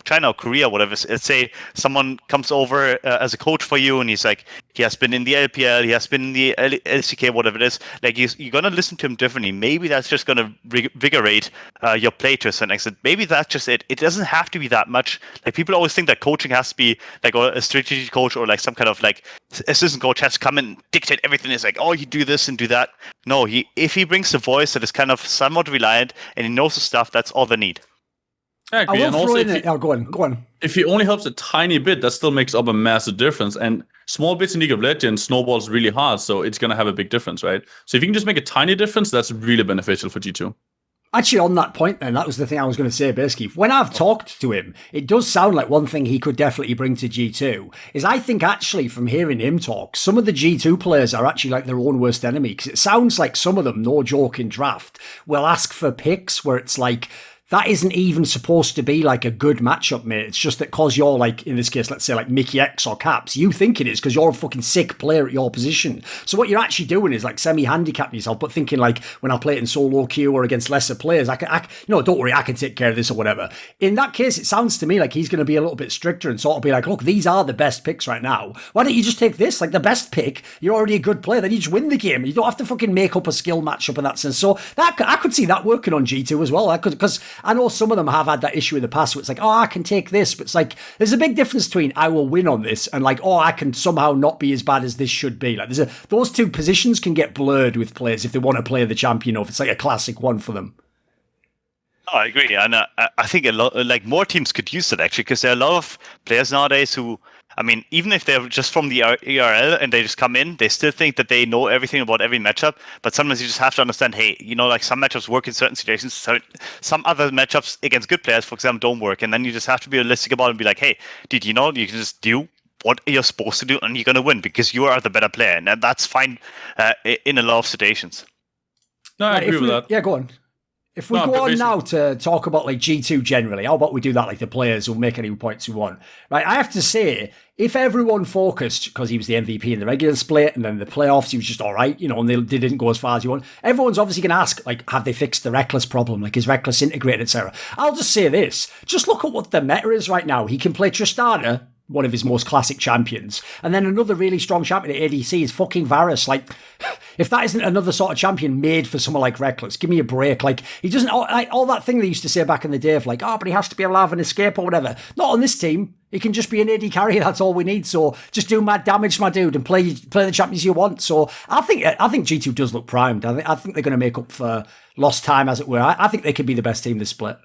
China or Korea, whatever, let's say someone comes over as a coach for you, and he's like, he has been in the LPL, he has been in the LCK, whatever it is, like you're gonna listen to him differently. Maybe that's just gonna revigorate your play to a certain extent. Maybe that's just it. It doesn't have to be that much. Like people always think that coaching has to be like a strategy coach or like some kind of like assistant coach has to come and dictate everything. It's like, oh, you do this and do that. No, if he brings a voice that is kind of somewhat reliant and he knows the stuff, that's all they need. I agree. And also, go on. If he only helps a tiny bit, that still makes up a massive difference. And small bits in League of Legends snowballs really hard, so it's going to have a big difference, right? So if you can just make a tiny difference, that's really beneficial for G2. Actually, on that point then, that was the thing I was going to say, basically. When I've talked to him, it does sound like one thing he could definitely bring to G2 is I think actually from hearing him talk, some of the G2 players are actually like their own worst enemy, because it sounds like some of them, no joke in draft, will ask for picks where it's like, that isn't even supposed to be like a good matchup, mate. It's just that because you're like, in this case, let's say like Mickey X or Caps, you think it is because you're a fucking sick player at your position. So what you're actually doing is like semi-handicapping yourself, but thinking like, when I play it in solo queue or against lesser players, I don't worry, I can take care of this or whatever. In that case, it sounds to me like he's going to be a little bit stricter and sort of be like, look, these are the best picks right now. Why don't you just take this? Like the best pick, you're already a good player, then you just win the game. You don't have to fucking make up a skill matchup in that sense. So that I could see that working on G2 as well. Because I know some of them have had that issue in the past where it's like, oh, I can take this, but it's like there's a big difference between I will win on this and like, oh, I can somehow not be as bad as this should be. Like those two positions can get blurred with players if they want to play the champion, or if it's like a classic one for them. Oh, I agree, and I think a lot like more teams could use it actually, because there are a lot of players nowadays who, I mean, even if they're just from the ERL and they just come in, they still think that they know everything about every matchup. But sometimes you just have to understand, hey, you know, like some matchups work in certain situations. So some other matchups against good players, for example, don't work. And then you just have to be realistic about it and be like, hey, dude, you know, you can just do what you're supposed to do and you're going to win because you are the better player. And that's fine in a lot of situations. No, I agree with that. Yeah, go on. If we go on now to talk about like G2 generally, how about we do that like the players who make any points who want? Right, I have to say, if everyone focused, because he was the MVP in the regular split and then the playoffs, he was just all right, you know, and they didn't go as far as you want. Everyone's obviously going to ask, like, have they fixed the Reckless problem? Like, is Reckless integrated, etc.? I'll just say this. Just look at what the meta is right now. He can play Tristana, one of his most classic champions. And then another really strong champion at ADC is fucking Varus. Like, if that isn't another sort of champion made for someone like Reckless, give me a break. Like, he doesn't, all that thing they used to say back in the day of like, oh, but he has to be able to have an escape or whatever. Not on this team. He can just be an AD carry. That's all we need. So just do mad damage, my dude, and play the champions you want. So I think G2 does look primed. I think they're going to make up for lost time, as it were. I think they could be the best team this split.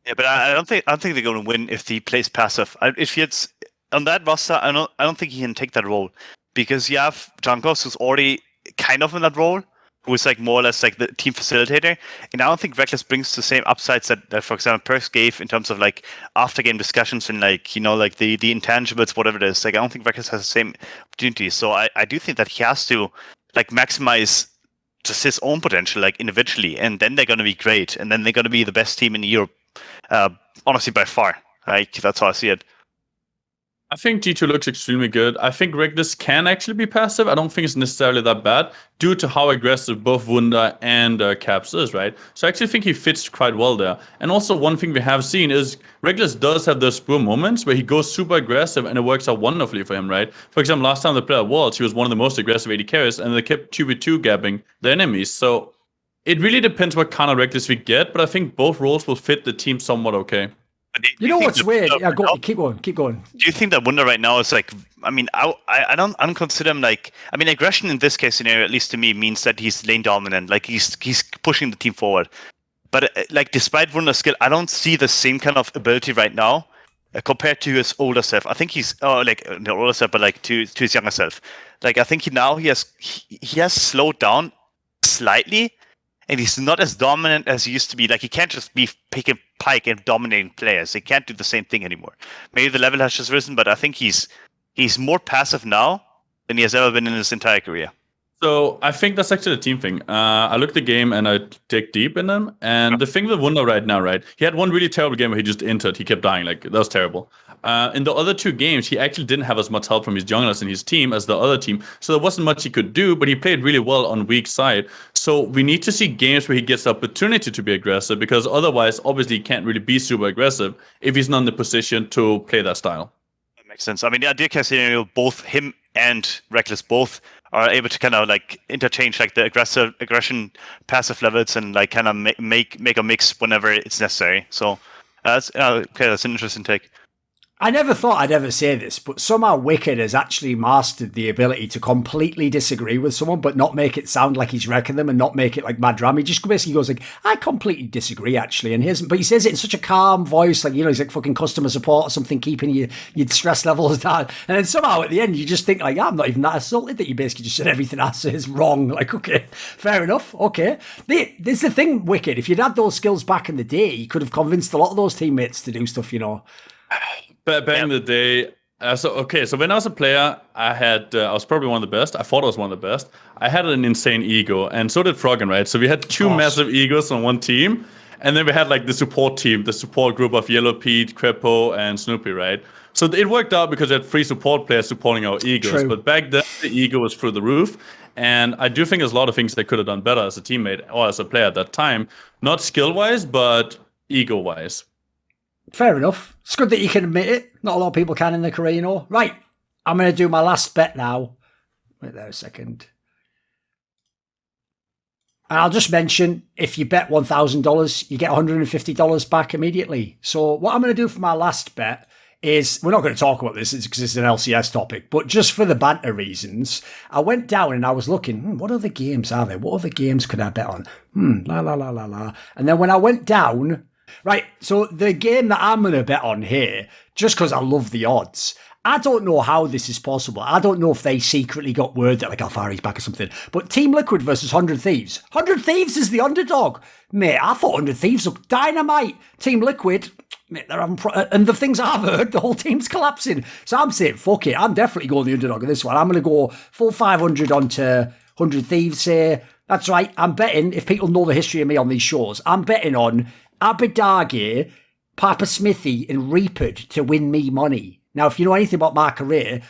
Yeah, but I don't think they're going to win if he plays passive. If it's on that roster, I don't think he can take that role, because you have Jankos, who's already kind of in that role, who is like more or less like the team facilitator, and I don't think Reckless brings the same upsides that for example, Perks gave in terms of like after game discussions and like, you know, like the intangibles, whatever it is. Like I don't think Reckless has the same opportunities. So I do think that he has to like maximize just his own potential, like individually, and then they're going to be great, and then they're going to be the best team in Europe, honestly, by far. Like that's how I see it. I think G2 looks extremely good. I think Reckless can actually be passive. I don't think it's necessarily that bad due to how aggressive both Wunder and Caps is, right? So I actually think he fits quite well there. And also one thing we have seen is Reckless does have those spur moments where he goes super aggressive and it works out wonderfully for him, right? For example, last time they played at Worlds, he was one of the most aggressive AD carries and they kept 2v2 gapping the enemies. So it really depends what kind of Reckless we get, but I think both roles will fit the team somewhat okay. You know what's weird? Yeah, keep going. Do you think that Wunder right now is like? I mean, I don't consider him like. I mean, aggression in this case scenario, at least to me, means that he's lane dominant. Like he's pushing the team forward. But like, despite Wunder's skill, I don't see the same kind of ability right now compared to his older self. I think he's like not older self, but like to his younger self. Like I think he has slowed down slightly. And he's not as dominant as he used to be. Like, he can't just be picking pike and dominating players. He can't do the same thing anymore. Maybe the level has just risen, but I think he's more passive now than he has ever been in his entire career. So I think that's actually a team thing. I look at the game and I dig deep in them. And the thing with Wunder right now, right? He had one really terrible game where he just entered. He kept dying. Like, that was terrible. In the other 2 games, he actually didn't have as much help from his junglers in his team as the other team, so there wasn't much he could do, but he played really well on weak side. So we need to see games where he gets the opportunity to be aggressive, because otherwise, obviously, he can't really be super aggressive if he's not in the position to play that style. That makes sense. I mean, the ideal case scenario, both him and Reckless both are able to kind of like interchange like the aggression passive levels and like kind of make a mix whenever it's necessary. So that's okay. That's an interesting take. I never thought I'd ever say this, but somehow Wickd has actually mastered the ability to completely disagree with someone, but not make it sound like he's wrecking them and not make it like mad drama. He just basically goes like, I completely disagree, actually. And but he says it in such a calm voice, like, he's like fucking customer support or something, keeping your stress levels down. And then somehow at the end, you just think like, I'm not even that assaulted that you basically just said everything I say is wrong. Like, okay, fair enough. Okay. This is the thing, Wickd. If you'd had those skills back in the day, you could have convinced a lot of those teammates to do stuff, Back in the day, so when I was a player, I was probably one of the best. I thought I was one of the best. I had an insane ego, and so did Froggen, right? So we had 2 massive egos on one team, and then we had like the support team, the support group of Yellow Pete, Crepo, and Snoopy, right? So it worked out because we had 3 support players supporting our egos. True. But back then, the ego was through the roof, and I do think there's a lot of things they could have done better as a teammate or as a player at that time. Not skill-wise, but ego-wise. Fair enough. It's good that you can admit it. Not a lot of people can in their career, Right, I'm going to do my last bet now. Wait there a second. And I'll just mention, if you bet $1,000, you get $150 back immediately. So what I'm going to do for my last bet is, we're not going to talk about this because it's an LCS topic, but just for the banter reasons, I went down and I was looking, what other games are there? What other games could I bet on? La la la la la. And then when I went down... Right, so the game that I'm going to bet on here, just because I love the odds, I don't know how this is possible. I don't know if they secretly got word that like Alfari's back or something, but Team Liquid versus 100 Thieves. 100 Thieves is the underdog. Mate, I thought 100 Thieves looked dynamite. Team Liquid, mate, they're and the things I've heard, the whole team's collapsing. So I'm saying, fuck it, I'm definitely going the underdog in this one. I'm going to go full 500 onto 100 Thieves here. That's right, I'm betting, if people know the history of me on these shows, I'm betting on Abidage, Papa Smithy and Reaped to win me money. Now, if you know anything about my career,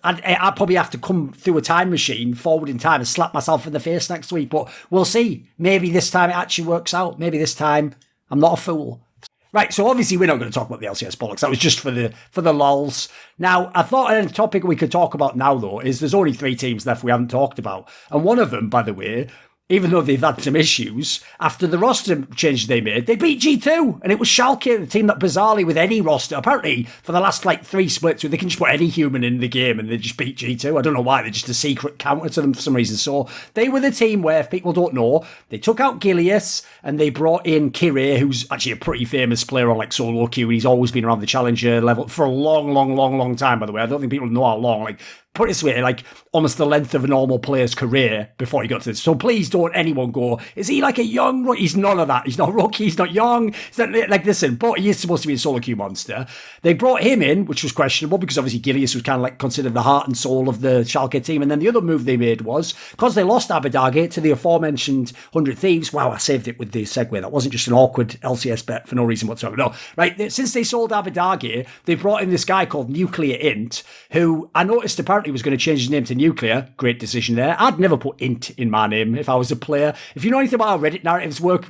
I'd probably have to come through a time machine forward in time and slap myself in the face next week. But we'll see. Maybe this time it actually works out. Maybe this time I'm not a fool. Right, so obviously we're not going to talk about the LCS bollocks. That was just for the lols. Now, I thought a topic we could talk about now, though, is there's only 3 teams left we haven't talked about. And one of them, by the way, even though they've had some issues, after the roster changes they made, they beat G2. And it was Schalke, the team that bizarrely, with any roster, apparently for the last 3 splits, they can just put any human in the game and they just beat G2. I don't know why, they're just a secret counter to them for some reason. So they were the team where, if people don't know, they took out Gilius and they brought in Kire, who's actually a pretty famous player on solo queue. He's always been around the challenger level for a long time, by the way. I don't think people know how long. Put it this way, almost the length of a normal player's career before he got to this. So please don't anyone go, is he like a young rookie? He's none of that. He's not rookie. He's not young. He's not, listen, but he is supposed to be a solo queue monster. They brought him in, which was questionable because obviously Gilius was kind of considered the heart and soul of the Schalke team. And then the other move they made was, because they lost Abidage to the aforementioned 100 Thieves. Wow, I saved it with the segue. That wasn't just an awkward LCS bet for no reason whatsoever. No, right. Since they sold Abidage, they brought in this guy called Nuclear Int, who I noticed apparently he was going to change his name to Nuclear. Great decision there. I'd never put Int in my name if I was a player. If you know anything about how Reddit narratives work,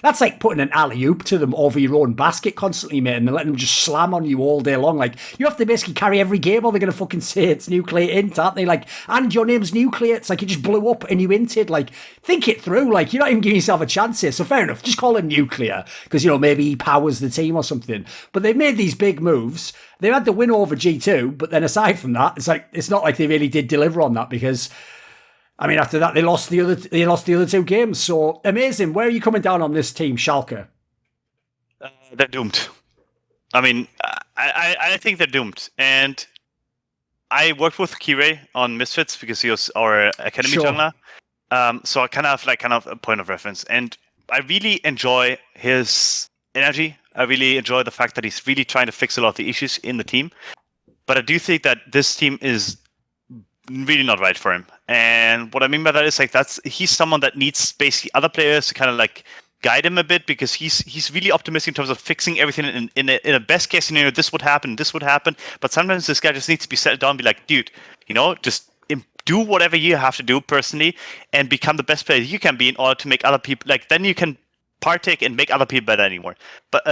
that's like putting an alley-oop to them over your own basket constantly, mate, and then letting them just slam on you all day long. You have to basically carry every game or they're going to fucking say it's Nuclear Int, aren't they? And your name's Nuclear. It's like you just blew up and you inted. Think it through. You're not even giving yourself a chance here. So fair enough. Just call him Nuclear because, maybe he powers the team or something. But they've made these big moves. They had the win over G2, but then aside from that, it's not like they really did deliver on that because, after that they lost the other 2 games. So amazing. Where are you coming down on this team, Schalke? They're doomed. I think they're doomed. And I worked with Kire on Misfits because he was our academy jungler. So I kind of have a point of reference, and I really enjoy his energy. I really enjoy the fact that he's really trying to fix a lot of the issues in the team. But I do think that this team is really not right for him. And what I mean by that is he's someone that needs basically other players to kind of guide him a bit, because he's really optimistic in terms of fixing everything in a best case scenario. This would happen. But sometimes this guy just needs to be settled down, and be like, dude, just do whatever you have to do personally and become the best player you can be in order to make other people, like, then you can partake and make other people better anymore. But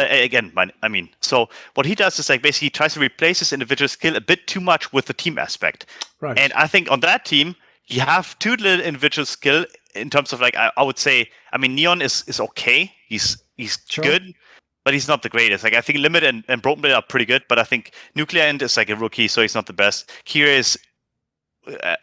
so what he does is like basically he tries to replace his individual skill a bit too much with the team aspect. Right. And I think on that team, you have too little individual skill in terms of like, I would say, Neon is okay. He's Sure. good, but he's not the greatest. Like, I think Limit and Broken Blade are pretty good, but I think Nuclear End is like a rookie, so he's not the best. Kira is,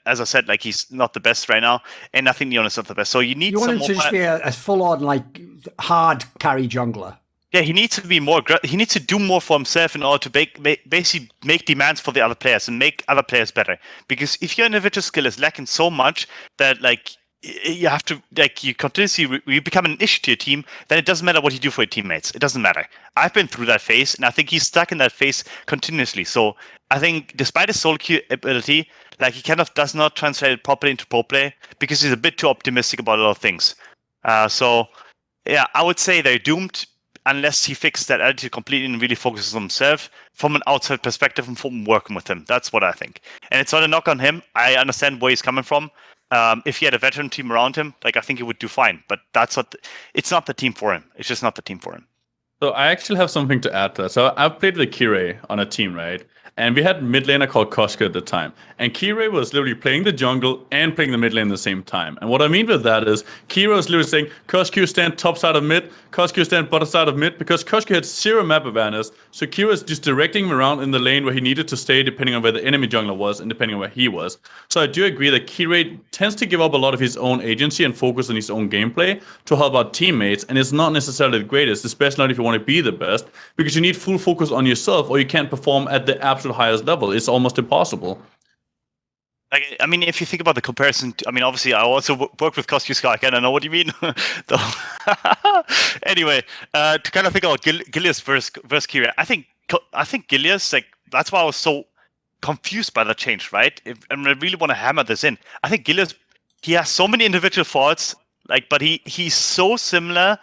as I said, like, he's not the best right now, and I think Neon is not the best. So you want him to just be a full-on, like, hard carry jungler. Yeah, he needs to be more. He needs to do more for himself in order to basically make demands for the other players and make other players better. Because if your individual skill is lacking so much that, like, you have to, like, you continuously you become an issue to your team, then it doesn't matter what you do for your teammates. It doesn't matter. I've been through that phase, and I think he's stuck in that phase continuously. So I think, despite his solo queue ability, like, he kind of does not translate it properly into pro play because he's a bit too optimistic about a lot of things. So yeah, I would say they're doomed unless he fixes that attitude completely and really focuses on himself from an outside perspective and from working with him. That's what I think. And it's not a knock on him. I understand where he's coming from. If he had a veteran team around him, like, I think he would do fine. But it's not the team for him. It's just not the team for him. So I actually have something to add to that. So I've played with Kirei on a team, right? And we had mid laner called Koshka at the time. And Kirei was literally playing the jungle and playing the mid lane at the same time. And what I mean with that is, Kirei was literally saying, Koshka stand top side of mid, Koshka stand bottom side of mid, because Koshka had zero map awareness. So Kirei was just directing him around in the lane where he needed to stay, depending on where the enemy jungler was and depending on where he was. So I do agree that Kirei tends to give up a lot of his own agency and focus on his own gameplay to help out teammates. And it's not necessarily the greatest, especially not if you want to be the best, because you need full focus on yourself or you can't perform at the absolute highest level. It's almost impossible. Like, I mean, if you think about the comparison, obviously I also work with Koskyu Schalke, and I know what you mean. Anyway, to kind of think about Gilius versus Kira, I think Gilius, like, that's why I was so confused by the change, right? And I really want to hammer this in. I think Gilius, he has so many individual faults, like, but he's so similar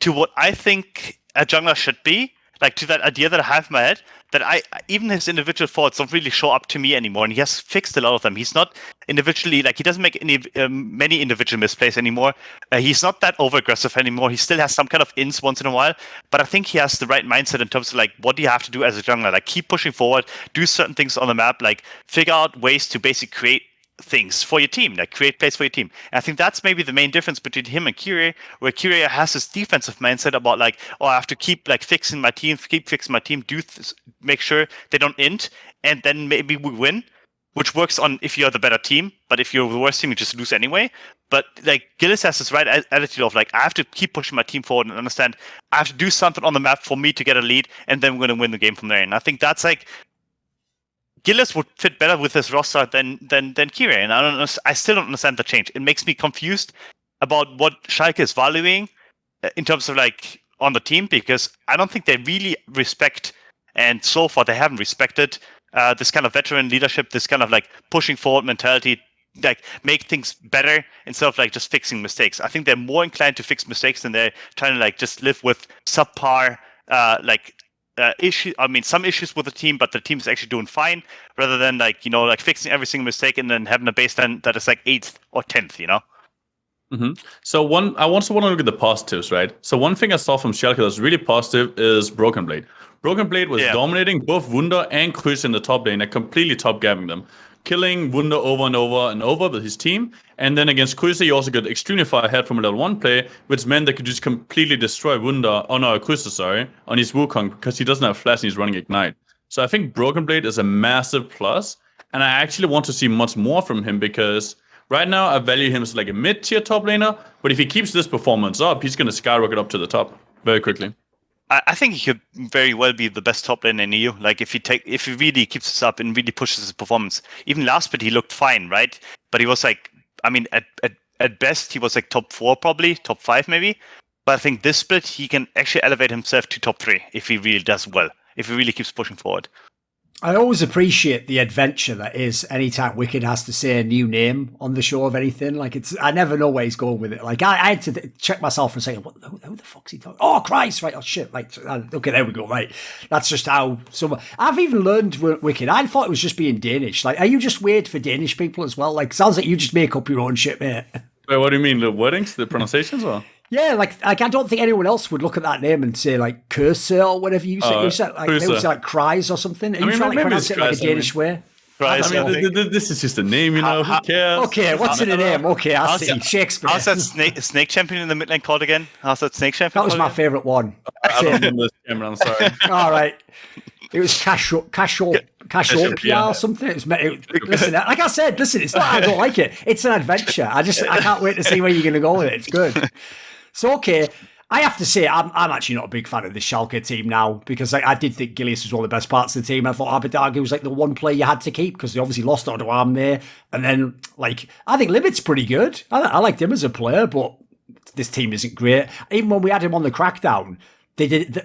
to what I think a jungler should be, like, to that idea that I have in my head, that even his individual faults don't really show up to me anymore, and he has fixed a lot of them. He's not individually, like, he doesn't make many individual misplays anymore. He's not that over-aggressive anymore. He still has some kind of ins once in a while, but I think he has the right mindset in terms of, like, what do you have to do as a jungler? Like, keep pushing forward, do certain things on the map, like, figure out ways to basically create things for your team, like create plays for your team. And I think that's maybe the main difference between him and Kyrie, where Kyrie has this defensive mindset about, like, I have to keep, like, fixing my team, make sure they don't int, and then maybe we win, which works on if you're the better team, but if you're the worst team, you just lose anyway. But, like, Gillis has this right attitude of, like, I have to keep pushing my team forward and understand I have to do something on the map for me to get a lead, and then we're going to win the game from there. And I think that's, like, Gillis would fit better with his roster than Kyrie, and I still don't understand the change. It makes me confused about what Schalke is valuing in terms of, like, on the team, because I don't think they really respect, and so far they haven't respected this kind of veteran leadership, this kind of, like, pushing forward mentality, like, make things better instead of, like, just fixing mistakes. I think they're more inclined to fix mistakes than they're trying to, like, just live with subpar some issues with the team, but the team is actually doing fine, rather than, like, fixing every single mistake and then having a baseline that is, like, 8th or 10th, Mm-hmm. So I also want to look at the positives, right? So one thing I saw from Schalke that's really positive is Broken Blade. Broken Blade was dominating both Wunder and Kris in the top lane, like, completely top-gabbing them, killing Wunder over and over and over with his team. And then against Kris, he also got extremely far ahead from a level 1 play, which meant they could just completely destroy Kris, on his Wukong, because he doesn't have flash and he's running Ignite. So I think Broken Blade is a massive plus, and I actually want to see much more from him, because right now I value him as, like, a mid-tier top laner, but if he keeps this performance up, he's going to skyrocket up to the top very quickly. I think he could very well be the best top laner in EU. Like, if he really keeps this up and really pushes his performance. Even last split, he looked fine, right? But he was, like, at best, he was, like, top 4 probably, top 5 maybe. But I think this split, he can actually elevate himself to top 3 if he really does well, if he really keeps pushing forward. I always appreciate the adventure that is anytime Wickd has to say a new name on the show of anything. Like I never know where he's going with it. Like I had to check myself for a second. Who the fuck's he talking? Oh Christ! Right? Oh shit! Like okay, there we go. Right, that's just how. I've even learned Wickd. I thought it was just being Danish. Like, are you just weird for Danish people as well? Like, sounds like you just make up your own shit, mate. Wait, what do you mean? The wordings, the pronunciations, or? Yeah, like I don't think anyone else would look at that name and say like Kurse or whatever you said. You said like it was like Cries or something. Are you trying to pronounce it like a Danish way? Cries, this is just a name, you know. Who cares? Okay, what's in a name? Okay, I see. Shakespeare. How's that snake champion in the mid lane called again? How's that snake champion? That was my favourite one. I don't remember this game, I'm sorry. All right. It was Cassiopeia or something. Listen, like I said, it's not I don't like it. It's an adventure. I can't wait to see where you're going to go with it. It's good. So, okay, I have to say, I'm actually not a big fan of this Schalke team now because I did think Gilius was one of the best parts of the team. I thought Abidaga was like the one player you had to keep because they obviously lost Odoarm there. And then, like, I think Limit's pretty good. I liked him as a player, but this team isn't great. Even when we had him on the Crackdown,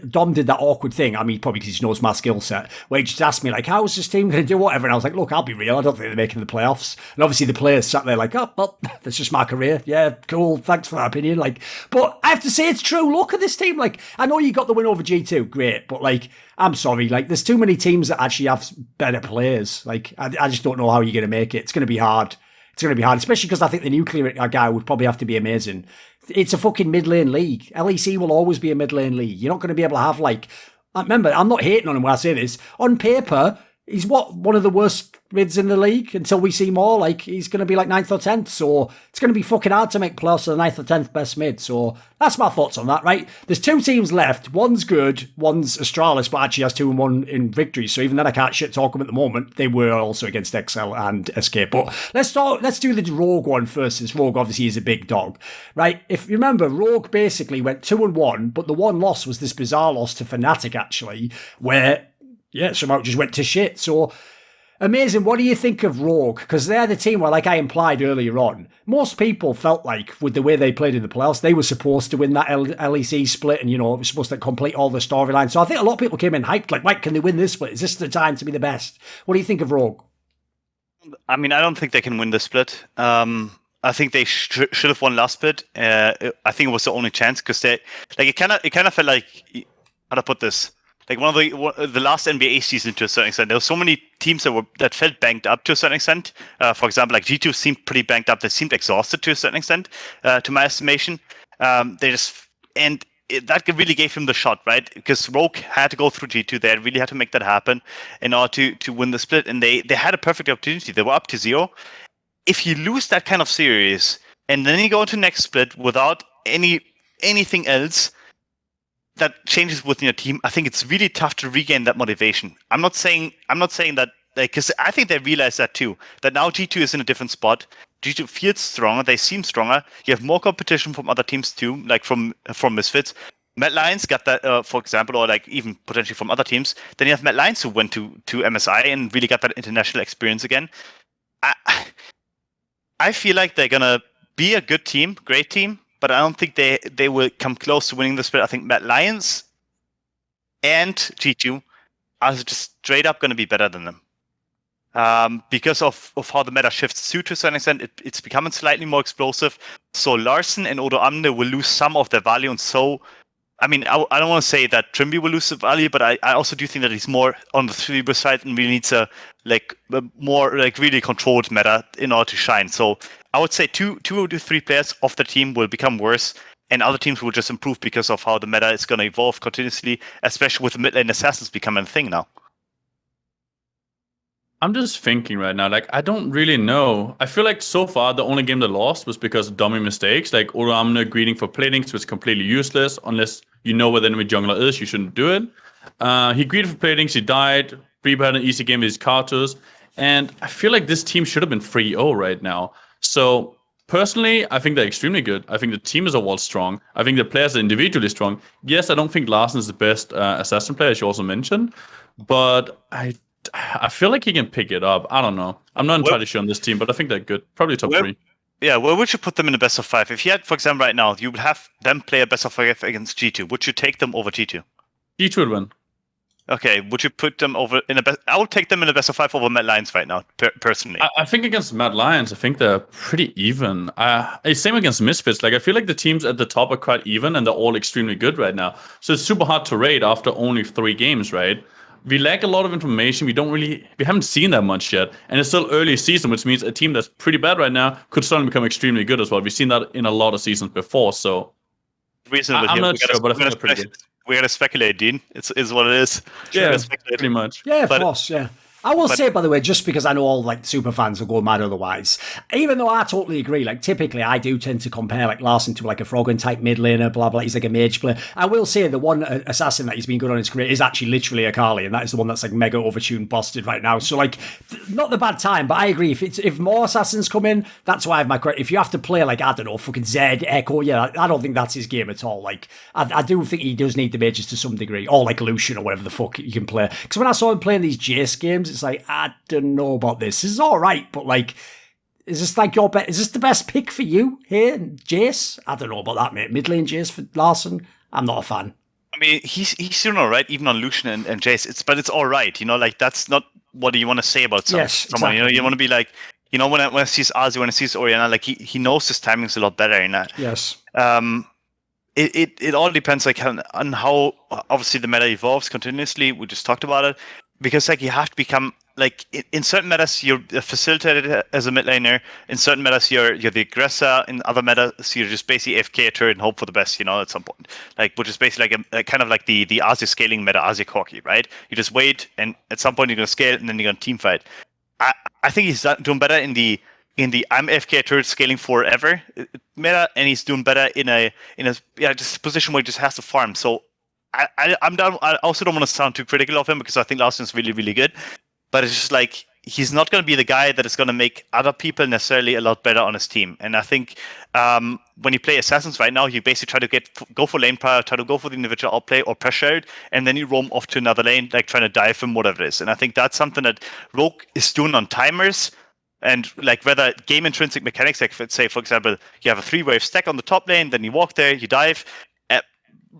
Dom did that awkward thing. I mean, probably because he knows my skill set, where he just asked me, like, how's this team going to do whatever? And I was like, look, I'll be real. I don't think they're making the playoffs. And obviously the players sat there like, oh, well, that's just my career. Yeah, cool. Thanks for that opinion. Like, but I have to say it's true. Look at this team. Like, I know you got the win over G2. Great. But, like, I'm sorry. Like, there's too many teams that actually have better players. Like, I just don't know how you're going to make it. It's going to be hard. It's going to be hard, especially because I think the nuclear guy would probably have to be amazing. It's a fucking mid-lane league. LEC will always be a mid-lane league. You're not going to be able to have, like... Remember, I'm not hating on him when I say this. On paper, he's one of the worst mids in the league until we see more. Like, he's going to be like 9th or 10th. So it's going to be fucking hard to make playoffs to the 9th or 10th best mid. So that's my thoughts on that, right? There's 2 teams left. One's good. One's Astralis, but actually has 2-1 in victory. So even then, I can't shit talk them at the moment. They were also against XL and SK. But let's do the Rogue one first, since Rogue obviously is a big dog, right? If you remember, Rogue basically went 2-1, but the one loss was this bizarre loss to Fnatic, actually, where, yeah, somehow it just went to shit. So... amazing. What do you think of Rogue? Because they're the team where, like I implied earlier on, most people felt like with the way they played in the playoffs, they were supposed to win that LEC split and, you know, it was supposed to complete all the storylines. So I think a lot of people came in hyped, like, right, can they win this split? Is this the time to be the best? What do you think of Rogue? I mean, I don't think they can win the split. I think they should have won last split. I think it was the only chance because they, like, it kind of felt like, how to put this? Like one of the last NBA season to a certain extent, there were so many teams that felt banged up to a certain extent. For example, like G2 seemed pretty banged up. They seemed exhausted to a certain extent, to my estimation. That really gave him the shot, right? Because Rogue had to go through G2. They really had to make that happen in order to win the split. And they had a perfect opportunity. They were up to 0. If you lose that kind of series and then you go into next split without anything else that changes within your team, I think it's really tough to regain that motivation. I'm not saying that, because I think they realize that too, that now G2 is in a different spot. G2 feels stronger, they seem stronger. You have more competition from other teams too, like from Misfits. Mad Lions got that, for example, or like even potentially from other teams. Then you have Mad Lions who went to MSI and really got that international experience again. I feel like they're gonna be a good team, great team, but I don't think they will come close to winning the split. I think Mad Lions and G2 are just straight up going to be better than them. Because of how the meta shifts to a certain extent, it's becoming slightly more explosive. So Larsen and Odo Amne will lose some of their value. And so, I mean, I don't want to say that Trimby will lose the value, but I also do think that he's more on the Cerebro side and really needs a more really controlled meta in order to shine. So I would say 2 to 3 players of the team will become worse, and other teams will just improve because of how the meta is going to evolve continuously, especially with the mid lane assassins becoming a thing now. I'm just thinking right now, like, I don't really know. I feel like so far the only game they lost was because of dummy mistakes, like Odo Amne greeting for platings was completely useless. Unless you know where the enemy jungler is, you shouldn't do it. He greeted for platings, he died. Reaper had an easy game with his Carters. And I feel like this team should have been 3-0 right now. So personally, I think they're extremely good. I think the team is overall strong. I think the players are individually strong. Yes, I don't think Larsen is the best assassin player, as you also mentioned. But I feel like he can pick it up. I don't know. I'm not entirely sure on this team, but I think they're good. Probably top 3. Yeah, where would you put them in a best of 5? If you had, for example, right now, you would have them play a best of 5 against G2. Would you take them over G2? G2 would win. Okay, would you put them over in a best? I would take them in a best of 5 over Mad Lions right now, personally. I think against Mad Lions, I think they're pretty even. Same against Misfits. Like I feel like the teams at the top are quite even, and they're all extremely good right now. So it's super hard to rate after only 3 games, right? We lack a lot of information. We haven't seen that much yet, and it's still early season, which means a team that's pretty bad right now could suddenly become extremely good as well. We've seen that in a lot of seasons before. So reasonable. I'm not sure, but I think they're pretty good. We're gonna speculate, Dean. It's what it is. Yeah, pretty much. Yeah, of course, yeah. I will say, by the way, just because I know all like super fans will go mad otherwise, even though I totally agree, like typically I do tend to compare like Larssen to like a Froggen type mid laner, blah, blah, he's like a mage player. I will say the one assassin that he's been good on his career is actually literally Akali, and that is the one that's like mega overtuned busted right now. So like, not the bad time, but I agree, if more assassins come in, that's why I have my credit. If you have to play like, I don't know, fucking Zed, Echo, yeah, I don't think that's his game at all. Like, I do think he does need the mages to some degree, or like Lucian or whatever the fuck you can play. Because when I saw him playing these Jace games, it's like, I don't know about this. This is all right, but like, is this like your bet? Is this the best pick for you here, Jace? I don't know about that, mate. Mid lane Jace for Larssen. I'm not a fan. I mean, he's doing all right, even on Lucian and Jace. But it's all right, you know. Like that's not what you want to say about someone. Exactly. You know, you want to be like, you know, when I see Ozzy, when I see Oriana, like he knows his timing's a lot better in that. Yes. It all depends like on how obviously the meta evolves continuously. We just talked about it. Because like you have to become like in certain metas you're facilitated as a mid laner. In certain metas you're the aggressor. In other metas you're just basically AFK a turret and hope for the best. You know, at some point, like which is basically like a kind of like the Azir scaling meta, Azir Corki, right? You just wait and at some point you're gonna scale and then you're gonna team fight. I think he's doing better in the I'm AFK turret scaling forever meta, and he's doing better in a just a position where he just has to farm. So. I'm down. I also don't want to sound too critical of him because I think Larsen's really, really good. But it's just like he's not going to be the guy that is going to make other people necessarily a lot better on his team. And I think when you play assassins right now, you basically try to go for lane power, try to go for the individual outplay or pressure it, and then you roam off to another lane, like trying to dive him, whatever it is. And I think that's something that Rogue is doing on timers. And like whether game intrinsic mechanics, like say for example, you have a 3-wave stack on the top lane, then you walk there, you dive.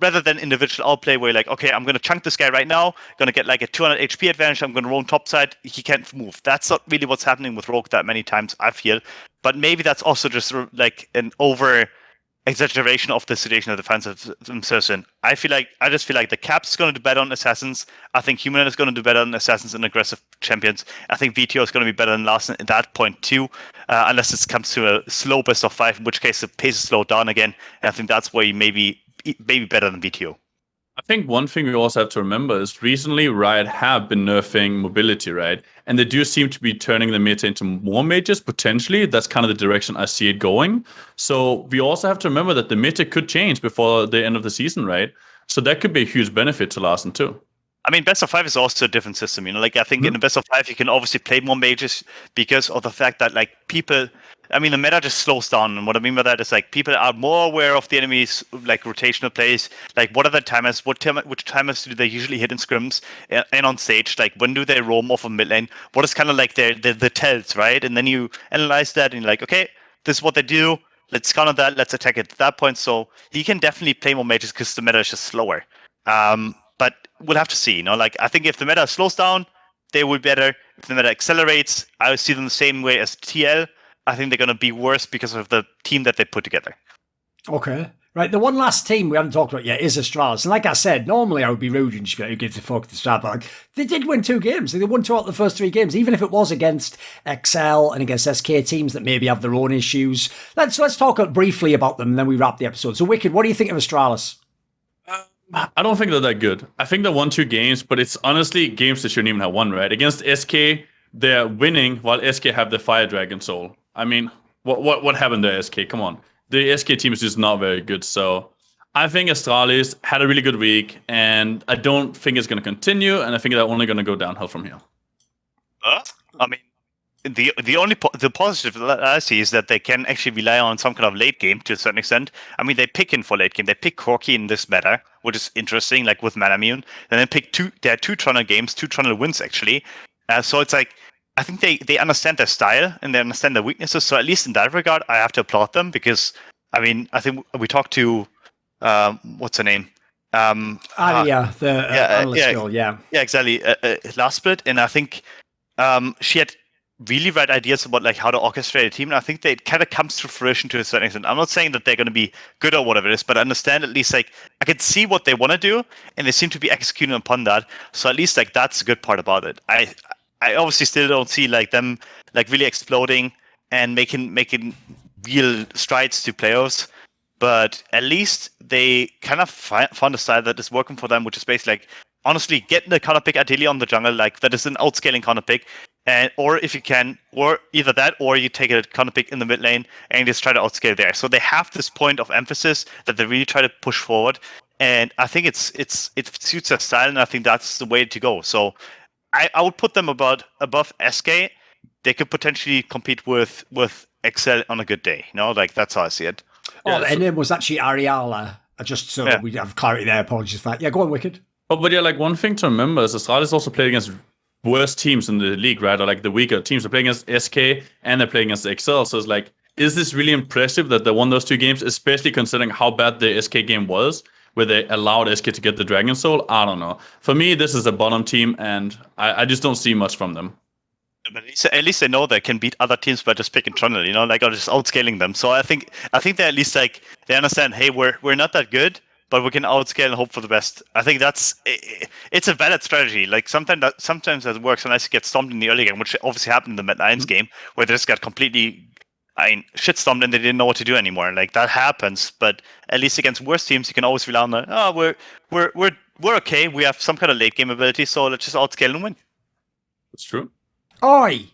Rather than individual outplay where you're like, okay, I'm going to chunk this guy right now, going to get like a 200 HP advantage, I'm going to roam topside, he can't move. That's not really what's happening with Rogue that many times, I feel. But maybe that's also just like an over-exaggeration of the situation that the fans have themselves in. I just feel like the Cap's going to do better on Assassins. I think Human is going to do better on Assassins and aggressive champions. I think VTO is going to be better than Larssen at that point too, unless it comes to a slow best of 5, in which case the pace is slowed down again. And I think that's where you maybe better than VTO. I think one thing we also have to remember is recently Riot have been nerfing mobility, right? And they do seem to be turning the meta into more mages, potentially. That's kind of the direction I see it going. So we also have to remember that the meta could change before the end of the season, right? So that could be a huge benefit to Larssen too. I mean, best of 5 is also a different system, you know. Like I think in the best of 5 you can obviously play more mages because of the fact that like people. I mean, the meta just slows down, and what I mean by that is like people are more aware of the enemy's like rotational plays. Like, what are the timers? Which timers do they usually hit in scrims and on stage? Like, when do they roam off of mid lane? What is kind of like the tells, right? And then you analyze that, and you're like, okay, this is what they do. Let's counter that. Let's attack it at that point. So he can definitely play more mages because the meta is just slower. But we'll have to see. You know, like I think if the meta slows down, they will be better. If the meta accelerates, I would see them the same way as TL. I think they're going to be worse because of the team that they put together. Okay. Right, the one last team we haven't talked about yet is Astralis. And like I said, normally I would be rude and just be like, who gives a fuck to Astralis? But like, they did win 2 games. They won 2 out of the first 3 games, even if it was against XL and against SK teams that maybe have their own issues. Let's talk briefly about them, and then we wrap the episode. So, Wickd, what do you think of Astralis? I don't think they're that good. I think they won 2 games, but it's honestly games they shouldn't even have won, right? Against SK, they're winning while SK have the Fire Dragon Soul. I mean, what happened to SK? Come on. The SK team is just not very good. So I think Astralis had a really good week, and I don't think it's going to continue, and I think they're only going to go downhill from here. I mean, the positive that I see is that they can actually rely on some kind of late game to a certain extent. I mean, they pick in for late game. They pick Corki in this meta, which is interesting, like with Manamune. And then pick 2. There are 2 Trundle games, 2 Trundle wins actually. So it's like, I think they understand their style and they understand their weaknesses. So at least in that regard, I have to applaud them because, I mean, I think we talked to, what's her name? Aria, the analyst girl, yeah. Yeah, exactly. Last split, and I think she had really right ideas about like how to orchestrate a team, and I think that it kind of comes to fruition to a certain extent. I'm not saying that they're going to be good or whatever it is, but I understand at least like I can see what they want to do, and they seem to be executing upon that. So at least like that's a good part about it. I obviously still don't see like them like really exploding and making real strides to playoffs, but at least they kind of found a style that is working for them, which is basically like honestly getting the counter pick ideally on the jungle, like that is an outscaling counter pick. And or if you can, or either that, or you take a counter pick in the mid lane and just try to outscale there. So they have this point of emphasis that they really try to push forward, and I think it suits their style, and I think that's the way to go. So I would put them above SK. They could potentially compete with Excel on a good day. You know, like that's how I see it. Oh, her name was actually Ariala. Just so we have clarity there. Apologies for that. Yeah, go on, Wickd. Oh, but yeah, like one thing to remember is Astralis also played against worst teams in the league, right? Or like the weaker teams. They're playing against SK and they're playing against Excel. So it's like, is this really impressive that they won those two games, especially considering how bad the SK game was, where they allowed SK to get the Dragon Soul? I don't know. For me, this is a bottom team, and I just don't see much from them. But at least they know they can beat other teams by just picking Trundle, you know, like or just outscaling them. So I think they at least like they understand, hey, we're not that good, but we can outscale and hope for the best. I think it's a valid strategy. Like sometimes that works unless you get stomped in the early game, which obviously happened in the Mad Lions game, where they just got completely shit stomped and they didn't know what to do anymore. Like that happens, but at least against worse teams, you can always rely on that. Oh, we're okay. We have some kind of late game ability, so let's just outscale and win. That's true. Oi!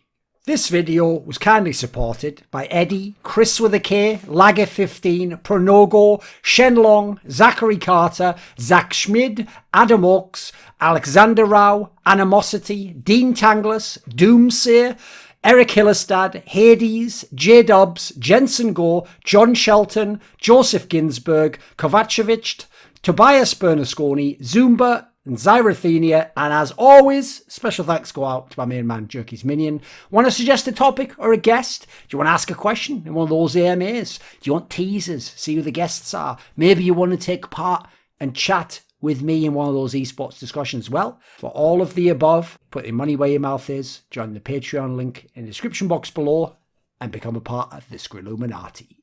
This video was kindly supported by Eddie, Kris with a K, Lager15, Pronogo, Shenlong, Zachary Carter, Zack Schmidt, Adam Ochs, Alexander Rao, Animosity, Dean Tanglis, Doomseer, ErikHillestad, Hades, Jdubs, Jensen Goh, John Shelton, Joseph Ginsburg, Kovacevicd, Tobias Bernasconi, Zoomba, and Zyrathenia, and as always, special thanks go out to my main man, Jerky's Minion. Want to suggest a topic or a guest? Do you want to ask a question in one of those AMAs? Do you want teasers? See who the guests are? Maybe you want to take part and chat with me in one of those esports discussions. Well, for all of the above, put your money where your mouth is, join the Patreon link in the description box below, and become a part of the Skrilluminati.